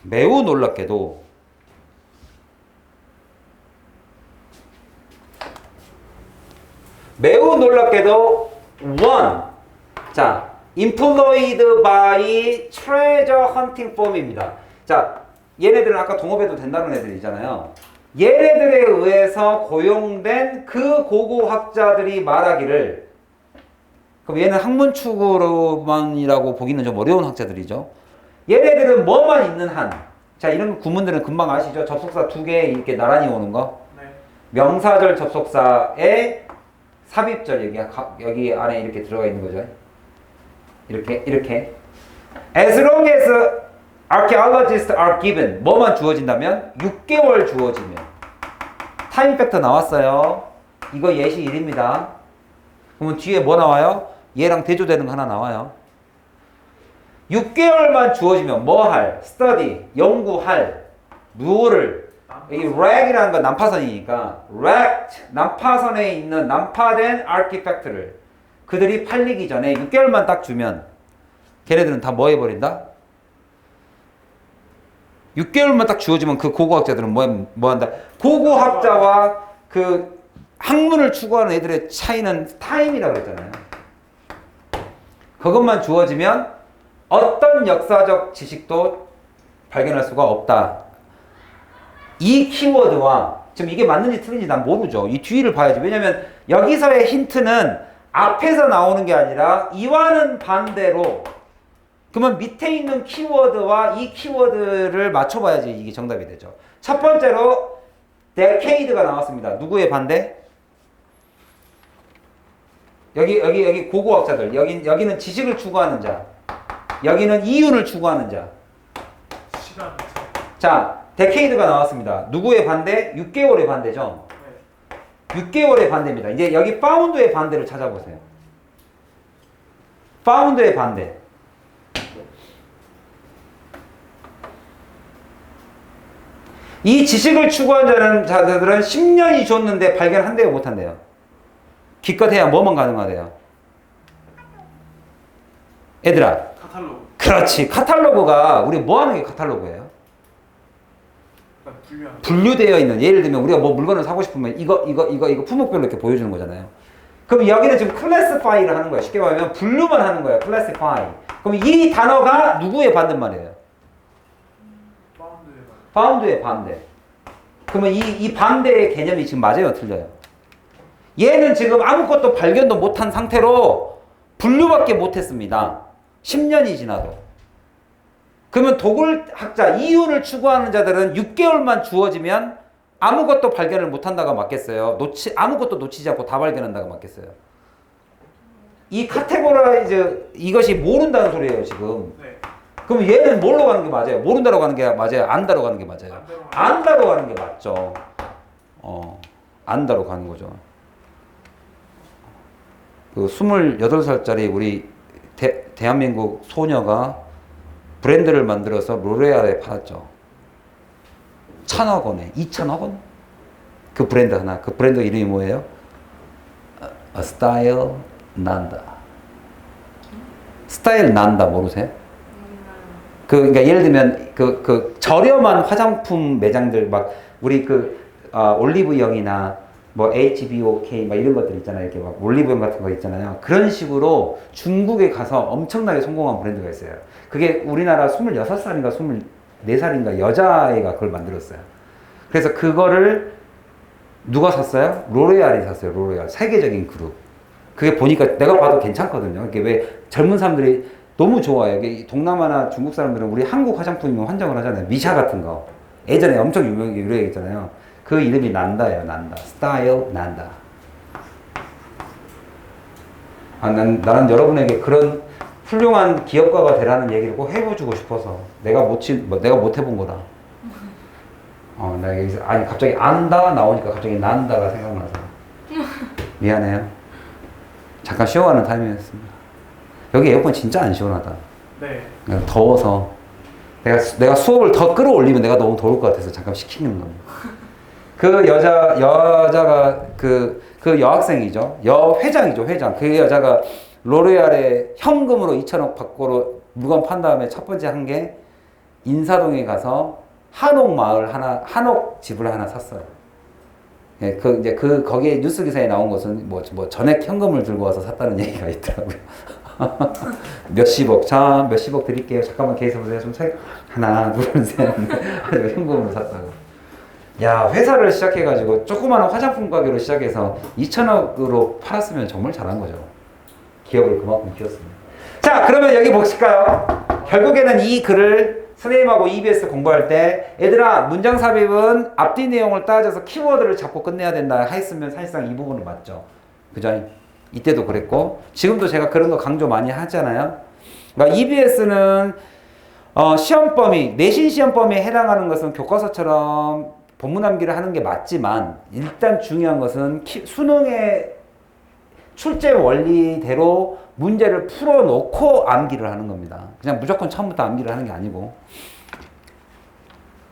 매우 놀랍게도. 매우 놀랍게도 one. 자, employed by treasure hunting firm입니다. 자, 얘네들은 아까 동업해도 된다는 애들이잖아요. 얘네들에 의해서 고용된 그 고고학자들이 말하기를, 그럼 얘는 학문 추구로만이라고 보기는 좀 어려운 학자들이죠. 얘네들은 뭐만 있는 한, 자, 이런 구문들은 금방 아시죠? 접속사 두 개 이렇게 나란히 오는 거. 네. 명사절 접속사에 삽입절 여기 안에 이렇게 들어가 있는 거죠. 이렇게. As long as archaeologists are given, 뭐만 주어진다면 6개월 주어지면. 타임 팩터 나왔어요. 이거 예시 1입니다. 그러면 뒤에 뭐 나와요? 얘랑 대조되는 거 하나 나와요. 6개월만 주어지면 뭐 할? study, 연구할. 뭐를? 여기 rag이라는 건 난파선이니까 racked, 난파선에 있는 난파된 artifact를 그들이 팔리기 전에 6개월만 딱 주면 걔네들은 다 뭐 해버린다? 6개월만 딱 주어지면 그 고고학자들은 뭐 한다? 고고학자와 그 학문을 추구하는 애들의 차이는 타임이라고 그랬잖아요. 그것만 주어지면 어떤 역사적 지식도 발견할 수가 없다. 이 키워드와 지금 이게 맞는지 틀린지 난 모르죠. 이 뒤를 봐야지. 왜냐면 여기서의 힌트는 앞에서 나오는 게 아니라 이와는 반대로 그러면 밑에 있는 키워드와 이 키워드를 맞춰봐야지 이게 정답이 되죠. 첫 번째로 decade가 나왔습니다. 누구의 반대? 여기 고고학자들. 여기는 지식을 추구하는 자. 여기는 이윤을 추구하는 자. 시간. 자, decade가 나왔습니다. 누구의 반대? 6개월의 반대죠. 네. 6개월의 반대입니다. 이제 여기 found의 반대를 찾아보세요. found의 반대. 이 지식을 추구하는 자들은 10년이 줬는데 발견 한대요, 못 한대요? 기껏해야 뭐만 가능하대요? 얘들아. 카탈로그. 그렇지. 카탈로그가 우리 뭐 하는 게 카탈로그예요? 그러니까 분류하는. 분류되어 있는, 예를 들면 우리가 뭐 물건을 사고 싶으면 이거 품목별로 이렇게 보여주는 거잖아요. 그럼 여기는 지금 classify를 하는 거야. 쉽게 말하면 분류만 하는 거야. classify. 그럼 이 단어가 누구의 반대말이에요? found의 반대. 그러면 이 반대의 개념이 지금 맞아요, 틀려요? 얘는 지금 아무것도 발견도 못한 상태로 분류밖에 못했습니다. 10년이 지나도. 그러면 도굴학자, 이윤을 추구하는 자들은 6개월만 주어지면 아무것도 발견을 못한다가 맞겠어요? 아무것도 놓치지 않고 다 발견한다가 맞겠어요? 이 카테고라이즈, 이것이 모른다는 소리예요, 지금. 네. 그럼 얘는 뭘로 가는 게 맞아요? 모른다로 가는 게 맞아요? 안다로 가는 게 맞아요? 안다로 가는 게 맞죠. 안다로 가는 거죠. 그 28살짜리 우리 대한민국 소녀가 브랜드를 만들어서 로레알에 팔았죠. 1,000억 원에 2,000억 원? 그 브랜드 하나. 그 브랜드 이름이 뭐예요? A Style Nanda. 스타일 난다 모르세요? 그러니까 예를 들면 그 저렴한 화장품 매장들 막 우리 올리브영이나 뭐 HBOK 막 이런 것들 있잖아요. 이렇게 막 올리브영 같은 거 있잖아요. 그런 식으로 중국에 가서 엄청나게 성공한 브랜드가 있어요. 그게 우리나라 26살인가 24살인가 여자애가 그걸 만들었어요. 그래서 그거를 누가 샀어요? 로레알이 샀어요. 로레알. 세계적인 그룹. 그게 보니까 내가 봐도 괜찮거든요. 이게 왜 젊은 사람들이 너무 좋아요. 이게 동남아나 중국 사람들은 우리 한국 화장품이면 환장을 하잖아요. 미샤 같은 거. 예전에 엄청 유명했잖아요. 그 이름이 난다예요. 난다. 스타일 난다. 나는 여러분에게 그런 훌륭한 기업가가 되라는 얘기를 꼭 해주고 싶어서 내가 못 해본 거다. 나 여기서 갑자기 안다 나오니까 갑자기 난다가 생각나서 미안해요. 잠깐 쉬어가는 타이밍이었습니다. 여기 에어컨 진짜 안 시원하다. 네. 더워서 내가 수업을 더 끌어올리면 내가 너무 더울 것 같아서 잠깐 식히는 겁니다. 그 여자가 그 여학생이죠. 여회장이죠, 회장. 그 여자가 로레알에 현금으로 2,000억 받고 물건 판 다음에 첫 번째 한 게 인사동에 가서 한옥 집을 하나 샀어요. 예, 거기에 뉴스 기사에 나온 것은 뭐 전액 현금을 들고 와서 샀다는 얘기가 있더라고요. 몇십억, 자, 몇십억 드릴게요. 잠깐만 계속해보세요. 하나, 둘, 셋. 현금으로 샀다고. 야, 회사를 시작해가지고 조그마한 화장품 가게로 시작해서 2,000억으로 팔았으면 정말 잘한 거죠. 기업을 그만큼 키웠습니다. 자, 그러면 여기 보실까요? 결국에는 이 글을 선생님하고 EBS 공부할 때 얘들아, 문장 삽입은 앞뒤 내용을 따져서 키워드를 잡고 끝내야 된다 했으면 사실상 이 부분은 맞죠. 그죠? 이때도 그랬고 지금도 제가 그런 거 강조 많이 하잖아요. 그러니까 EBS는 시험 범위, 내신 시험 범위에 해당하는 것은 교과서처럼 본문 암기를 하는 게 맞지만 일단 중요한 것은 수능의 출제 원리대로 문제를 풀어놓고 암기를 하는 겁니다. 그냥 무조건 처음부터 암기를 하는 게 아니고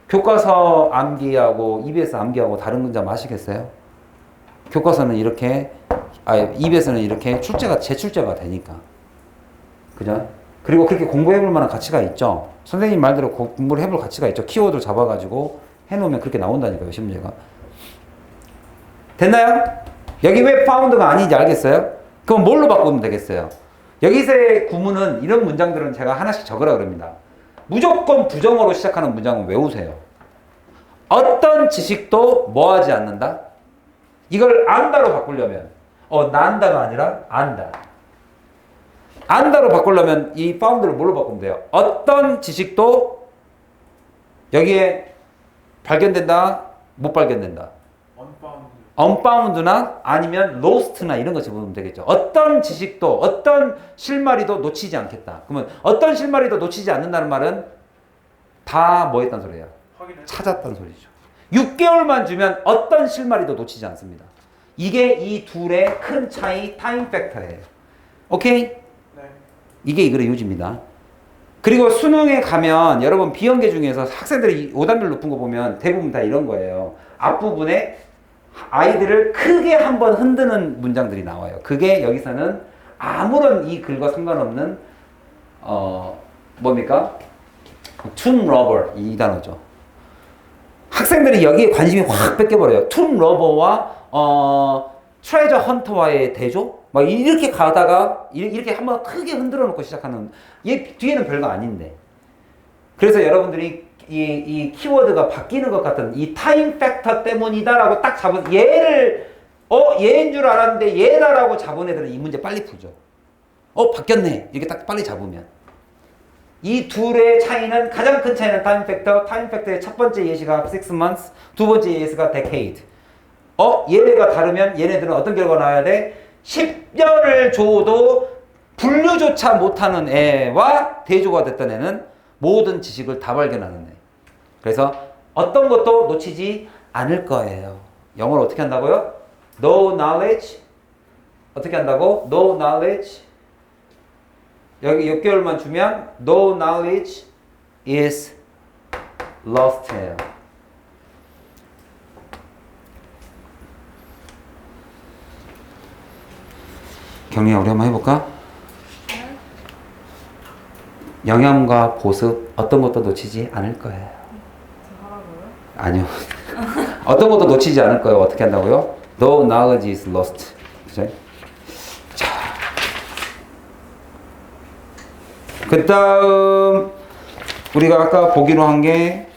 교과서 암기하고 EBS 암기하고 다른 건 좀 아시겠어요? 교과서는 이렇게 EBS는 이렇게 재출제가 되니까. 그죠? 그리고 그렇게 공부해볼 만한 가치가 있죠. 선생님 말대로 공부를 해볼 가치가 있죠. 키워드 잡아가지고 해놓으면 그렇게 나온다니까요, 심지어가. 됐나요? 여기 왜 파운드가 아닌지 알겠어요? 그럼 뭘로 바꾸면 되겠어요? 여기서의 구문은 이런 문장들은 제가 하나씩 적으라 그럽니다. 무조건 부정어로 시작하는 문장은 외우세요. 어떤 지식도 뭐 하지 않는다? 이걸 안다로 바꾸려면 난다가 아니라 안다. 안다로 바꾸려면 이 found를 뭘로 바꾸면 돼요? 어떤 지식도 여기에 발견된다, 못 발견된다. unfound나 아니면 lost나 이런 거 집어넣으면 되겠죠. 어떤 지식도, 어떤 실마리도 놓치지 않겠다. 그러면 어떤 실마리도 놓치지 않는다는 말은 다 뭐 했단 소리예요? 찾았다는 소리죠. 6개월만 주면 어떤 실마리도 놓치지 않습니다. 이게 이 둘의 큰 차이, 타임 팩터예요. 오케이? 네. 이게 이 글의 요지입니다. 그리고 수능에 가면 여러분 비연계 중에서 학생들이 오답률 높은 거 보면 대부분 다 이런 거예요. 앞부분에 아이들을 크게 한번 흔드는 문장들이 나와요. 그게 여기서는 아무런 이 글과 상관없는 뭡니까? tomb robber 이 단어죠. 학생들이 여기에 관심이 확 뺏겨버려요. tomb robber와 treasure hunter와의 대조? 막 이렇게 가다가 이렇게 한번 크게 흔들어 놓고 시작하는 얘 뒤에는 별거 아닌데. 그래서 여러분들이 이 키워드가 바뀌는 것 같은 이 타임 팩터 때문이다라고 딱 잡은 얘를 얘인 줄 알았는데 얘다라고 잡은 애들은 이 문제 빨리 풀죠. 바뀌었네 이렇게 딱 빨리 잡으면. 이 둘의 차이는 가장 큰 차이는 타임 팩터. 타임 팩터의 첫 번째 예시가 6 months, 두 번째 예시가 decade. 얘네가 다르면 얘네들은 어떤 결과가 나와야 돼? 10년을 줘도 분류조차 못하는 애와 대조가 됐던 애는 모든 지식을 다 발견하는 애. 그래서 어떤 것도 놓치지 않을 거예요. 영어로 어떻게 한다고요? No knowledge. 어떻게 한다고? No knowledge. 여기 6개월만 주면 No knowledge is lost 예요. 경리야 우리 한번 해볼까? 영양과 보습 어떤 것도 놓치지 않을 거예요. 아니요. 어떤 것도 놓치지 않을 거예요. 어떻게 한다고요? No knowledge is lost. 그죠? 자. 그 다음 우리가 아까 보기로 한 게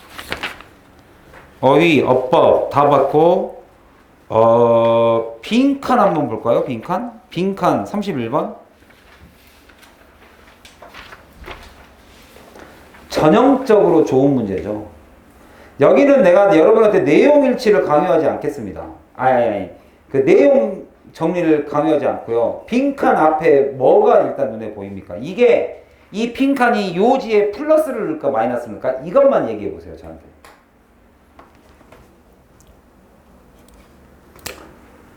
어휘, 어법 다 봤고 빈칸 한번 볼까요? 빈칸? 빈칸 31번. 전형적으로 좋은 문제죠. 여기는 내가 여러분한테 내용 일치를 강요하지 않겠습니다. 그 내용 정리를 강요하지 않고요. 빈칸 앞에 뭐가 일단 눈에 보입니까? 이게 이 빈칸이 요지에 플러스를 넣을까 마이너스를 넣을까? 이것만 얘기해 보세요, 저한테.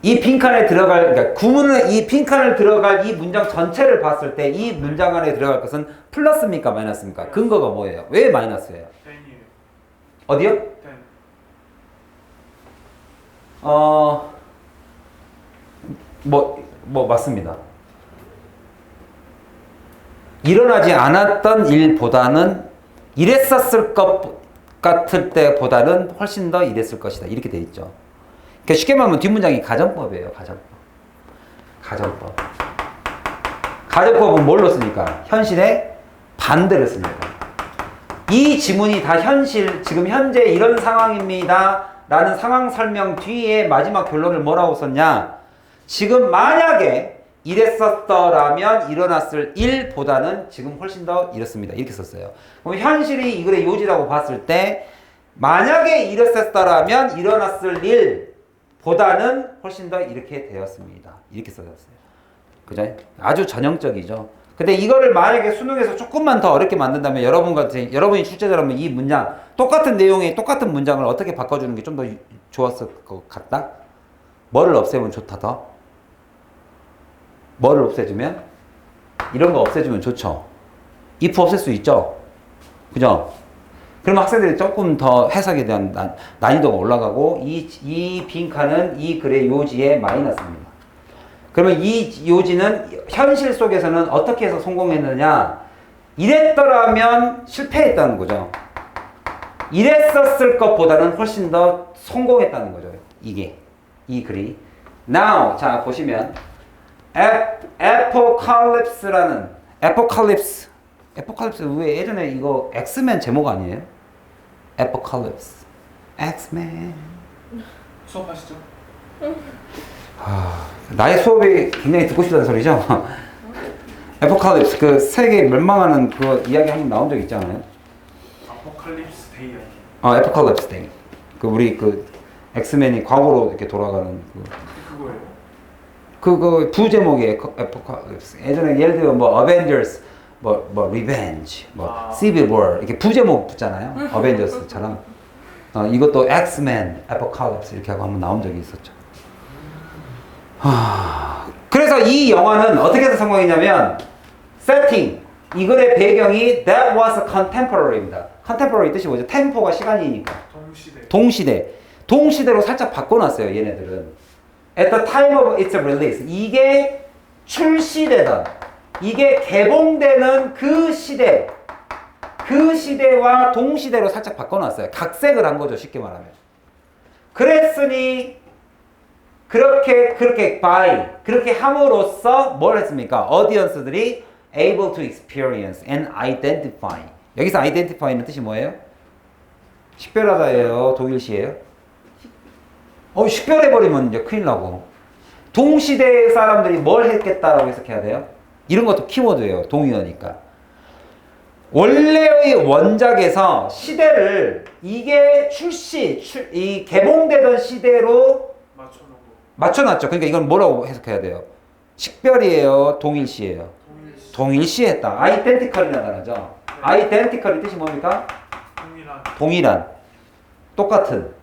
이 빈칸에 들어갈, 그러니까 구문은 이 빈칸을 들어갈 이 문장 전체를 봤을 때 이 문장 안에 들어갈 것은 플러스입니까 마이너스입니까? 근거가 뭐예요? 왜 마이너스예요? 어디요? 맞습니다. 일어나지 않았던 일보다는 이랬었을 것 같을 때보다는 훨씬 더 이랬을 것이다. 이렇게 돼 있죠. 그러니까 쉽게 말하면 뒷문장이 가정법이에요. 가정법. 가정법은 뭘로 쓰니까? 현실의 반대를 쓰니까. 이 지문이 다 지금 현재 이런 상황입니다. 라는 상황 설명 뒤에 마지막 결론을 뭐라고 썼냐? 지금 만약에 이랬었더라면 일어났을 일보다는 지금 훨씬 더 이렇습니다. 이렇게 썼어요. 그럼 현실이 이 글의 요지라고 봤을 때 만약에 이랬었더라면 일어났을 일보다는 훨씬 더 이렇게 되었습니다. 이렇게 써졌어요. 그죠? 아주 전형적이죠. 근데 이거를 만약에 수능에서 조금만 더 어렵게 만든다면 여러분이 출제자라면 이 문장 똑같은 내용의 똑같은 문장을 어떻게 바꿔주는 게 좀 더 좋았을 것 같다? 뭐를 없애면 좋다 더? 뭐를 없애주면? 이런 거 없애주면 좋죠. if 없앨 수 있죠. 그죠? 그럼 학생들이 조금 더 해석에 대한 난이도가 올라가고 이 빈칸은 이 글의 요지의 마이너스입니다. 그러면 이 요지는 현실 속에서는 어떻게 해서 성공했느냐? 이랬더라면 실패했다는 거죠. 이랬었을 것보다는 훨씬 더 성공했다는 거죠. 이 글이. Now, 자, 보시면 에포칼립스라는 에포칼립스 왜 예전에 이거 엑스맨 제목 아니에요? 에포칼립스 엑스맨 수업하시죠? 나의 수업이 굉장히 듣고 싶다는 소리죠? 에포칼립스 그 세계 멸망하는 그 이야기 한번 나온 적 있잖아요. 아포칼립스 데이 아니에요? 에포칼립스 데이. 그 우리 그 엑스맨이 과거로 이렇게 돌아가는 그거예요? 그 부제목이 에포칼립스. 예전에 예를 들면 뭐 어벤져스 뭐 리벤지 시빌 워 이렇게 부제목 붙잖아요. 어벤져스처럼. 이것도 엑스맨 에포칼립스 이렇게 하고 한번 나온 적이 있었죠. 그래서 이 영화는 어떻게 해서 성공했냐면 세팅 이 글의 배경이 that was contemporary입니다. contemporary 뜻이 뭐죠? 템포가 시간이니까 동시대로 살짝 바꿔놨어요. 얘네들은 at the time of its release 이게 출시되던 이게 개봉되는 그 시대와 동시대로 살짝 바꿔놨어요. 각색을 한 거죠. 쉽게 말하면. 그랬으니 그렇게 함으로써 뭘 했습니까? audience들이 able to experience and identify. 여기서 identify는 뜻이 뭐예요? 식별하다예요? 동일시예요? 식별해버리면 이제 큰일 나고. 동시대의 사람들이 뭘 했겠다라고 해석해야 돼요? 이런 것도 키워드예요. 동의어니까. 원래의 원작에서 시대를 이게 이 개봉되던 시대로 맞춰놨죠. 그러니까 이건 뭐라고 해석해야 돼요? 식별이에요? 동일시예요? 동일시했다. 아이덴티컬이라는 단어죠. 아이덴티컬이 뜻이 뭡니까? 동일한. 똑같은.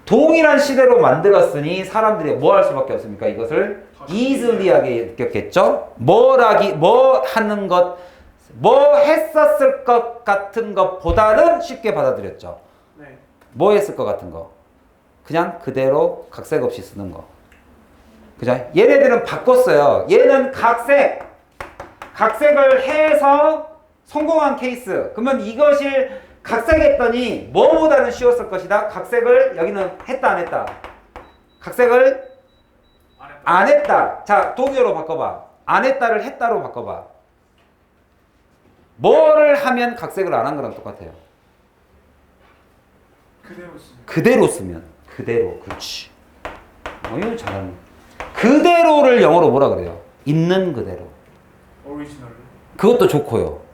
동일한 시대로 만들었으니 사람들이 뭐 할 수밖에 없습니까? 이것을 easily하게 느꼈겠죠? 뭐 했었을 것 같은 것보다는 쉽게 받아들였죠. 네. 뭐 했을 것 같은 거? 그냥 그대로 각색 없이 쓰는 거. 그죠? 얘네들은 바꿨어요. 얘는 각색을 해서 성공한 케이스. 그러면 이것을 각색했더니 뭐보다는 쉬웠을 것이다. 각색을 여기는 했다 안 했다. 각색을 안 했다. 자, 동의어로 바꿔봐. 안 했다를 했다로 바꿔봐. 뭐를 하면 각색을 안 한 거랑 똑같아요. 그대로 쓰면. 그대로. 그렇지. 이거 잘하네. 그대로를 영어로 뭐라 그래요? 있는 그대로. 오리지널. 그것도 좋고요.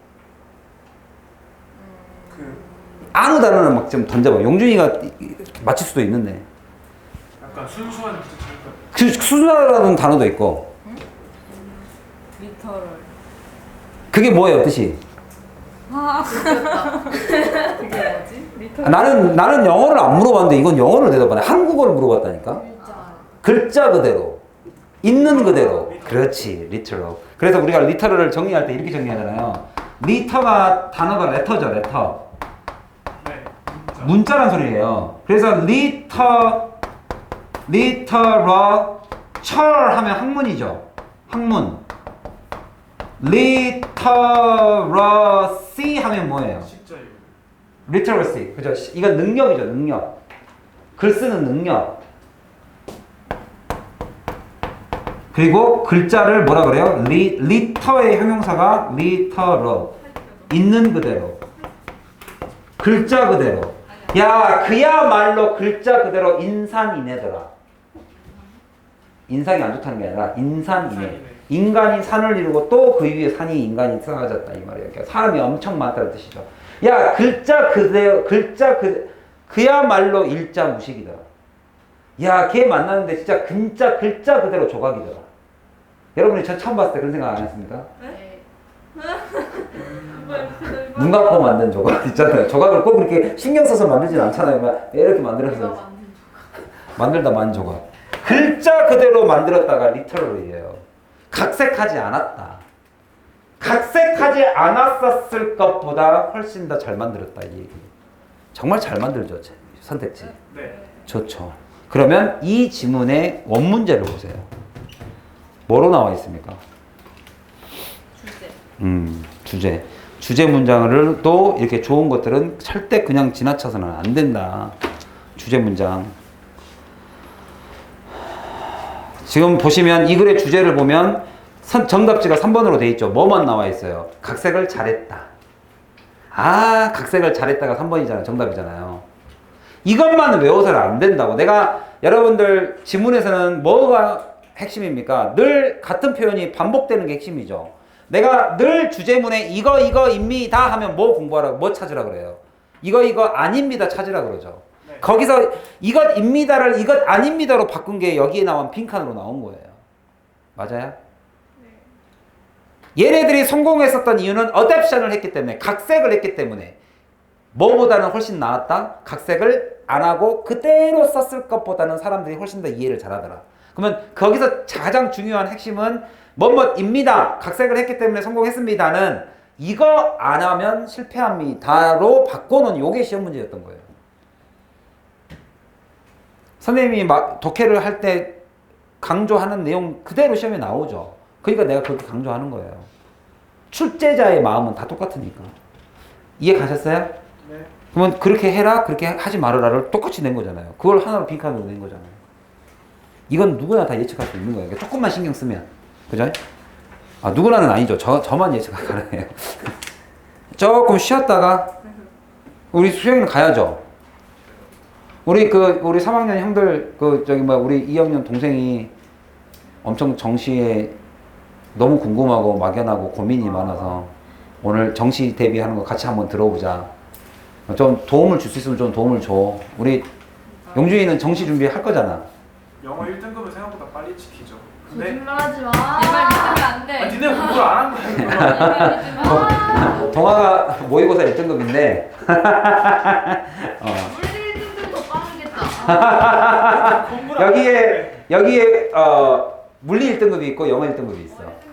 아무 단어는 막 좀 던져봐. 용준이가 맞힐 수도 있는데. 약간 순수한 수수하다는 단어도 있고. 리터럴. 그게 뭐예요, 뜻이? 그게 뭐지? 리터럴. 나는 영어를 안 물어봤는데 이건 영어를 대답하네. 한국어를 물어봤다니까. 글자 그대로. 있는 그대로. 그렇지, literal. 그래서 우리가 literal을 정리할 때 이렇게 정리하잖아요. 단어가 letter죠, letter. 네. 문자란 소리예요. 그래서 literal 하면 학문이죠. 학문. literacy 하면 뭐예요? 식자예요. literacy. 그죠? 이건 능력이죠, 능력. 글 쓰는 능력. 그리고 글자를 뭐라 그래요? litter의 형용사가 literal. 있는 그대로. 글자 그대로. 야, 그야말로 글자 그대로 인산이네더라. 인상이 안 좋다는 게 아니라 인산이네. 인간이 산을 이루고 또 그 위에 산이 인간이 쌓아졌다 이 말이에요. 그러니까 사람이 엄청 많다는 뜻이죠. 야, 글자 그대로, 그야말로 일자 무식이더라. 야, 걔 만났는데 진짜 글자 그대로 조각이더라. 여러분이 저 처음 봤을 때 그런 생각 안 했습니까? 네. 눈 감고 만든 조각 있잖아요. 조각을 꼭 그렇게 신경 써서 만들진 않잖아요. 막 이렇게 만들어서 만들다 만 조각. 글자 그대로 만들었다가 리터럴이에요. 각색하지 않았다. 각색하지 않았었을 것보다 훨씬 더 잘 만들었다 이 얘기. 정말 잘 만들죠. 선택지. 네. 좋죠. 그러면 이 지문의 원문제를 보세요. 뭐로 나와 있습니까? 주제. 주제 문장을 또 이렇게 좋은 것들은 절대 그냥 지나쳐서는 안 된다. 주제 문장. 지금 보시면 이 글의 주제를 보면 정답지가 3번으로 돼 있죠. 뭐만 나와 있어요? 각색을 잘했다. 아, 각색을 잘했다가 3번이잖아요. 정답이잖아요. 이것만 외워서는 안 된다고. 내가 여러분들 지문에서는 뭐가 핵심입니까? 늘 같은 표현이 반복되는 게 핵심이죠. 내가 늘 주제문에 이거입니다 하면 뭐 공부하라고, 뭐 찾으라 그래요? 이거 아닙니다 찾으라 그러죠. 네. 거기서 이것입니다를 이것 아닙니다로 바꾼 게 여기에 나온 빈칸으로 나온 거예요. 맞아요? 얘네들이 성공했었던 이유는 어댑션을 했기 때문에, 각색을 했기 때문에. 뭐보다는 훨씬 나았다? 각색을 안 하고 그대로 썼을 것보다는 사람들이 훨씬 더 이해를 잘하더라. 그러면 거기서 가장 중요한 핵심은 뭐뭐입니다. 각색을 했기 때문에 성공했습니다는 이거 안 하면 실패합니다로 바꿔놓은 요게 시험 문제였던 거예요. 선생님이 독해를 할 때 강조하는 내용 그대로 시험에 나오죠. 그러니까 내가 그렇게 강조하는 거예요. 출제자의 마음은 다 똑같으니까. 이해 가셨어요? 네. 그러면 그렇게 해라, 그렇게 하지 말아라를 똑같이 낸 거잖아요. 그걸 하나로 빈칸으로 낸 거잖아요. 이건 누구나 다 예측할 수 있는 거예요. 그러니까 조금만 신경 쓰면. 그죠? 아, 누구나는 아니죠. 저만 예측할 가능해요. 조금 쉬었다가 우리 수영이는 가야죠. 우리 3학년 형들 우리 2학년 동생이 엄청 정시에 너무 궁금하고 막연하고 고민이 많아서 오늘 정시 대비하는 거 같이 한번 들어보자. 좀 도움을 줄 수 있으면 좀 도움을 줘. 우리 용준이는 정시 준비할 거잖아. 영어 1등급은 생각보다 빨리 지키죠. 근데 거짓말하지 마. 내말 믿으면 안 돼. 니네 공부를 안 한 거야. 동아가 모의고사 1등급인데 우리 1등급 더 빠르겠다. 공부를 안 하는데. 여기에 물리 1등급이 있고 영어 1등급이 있어.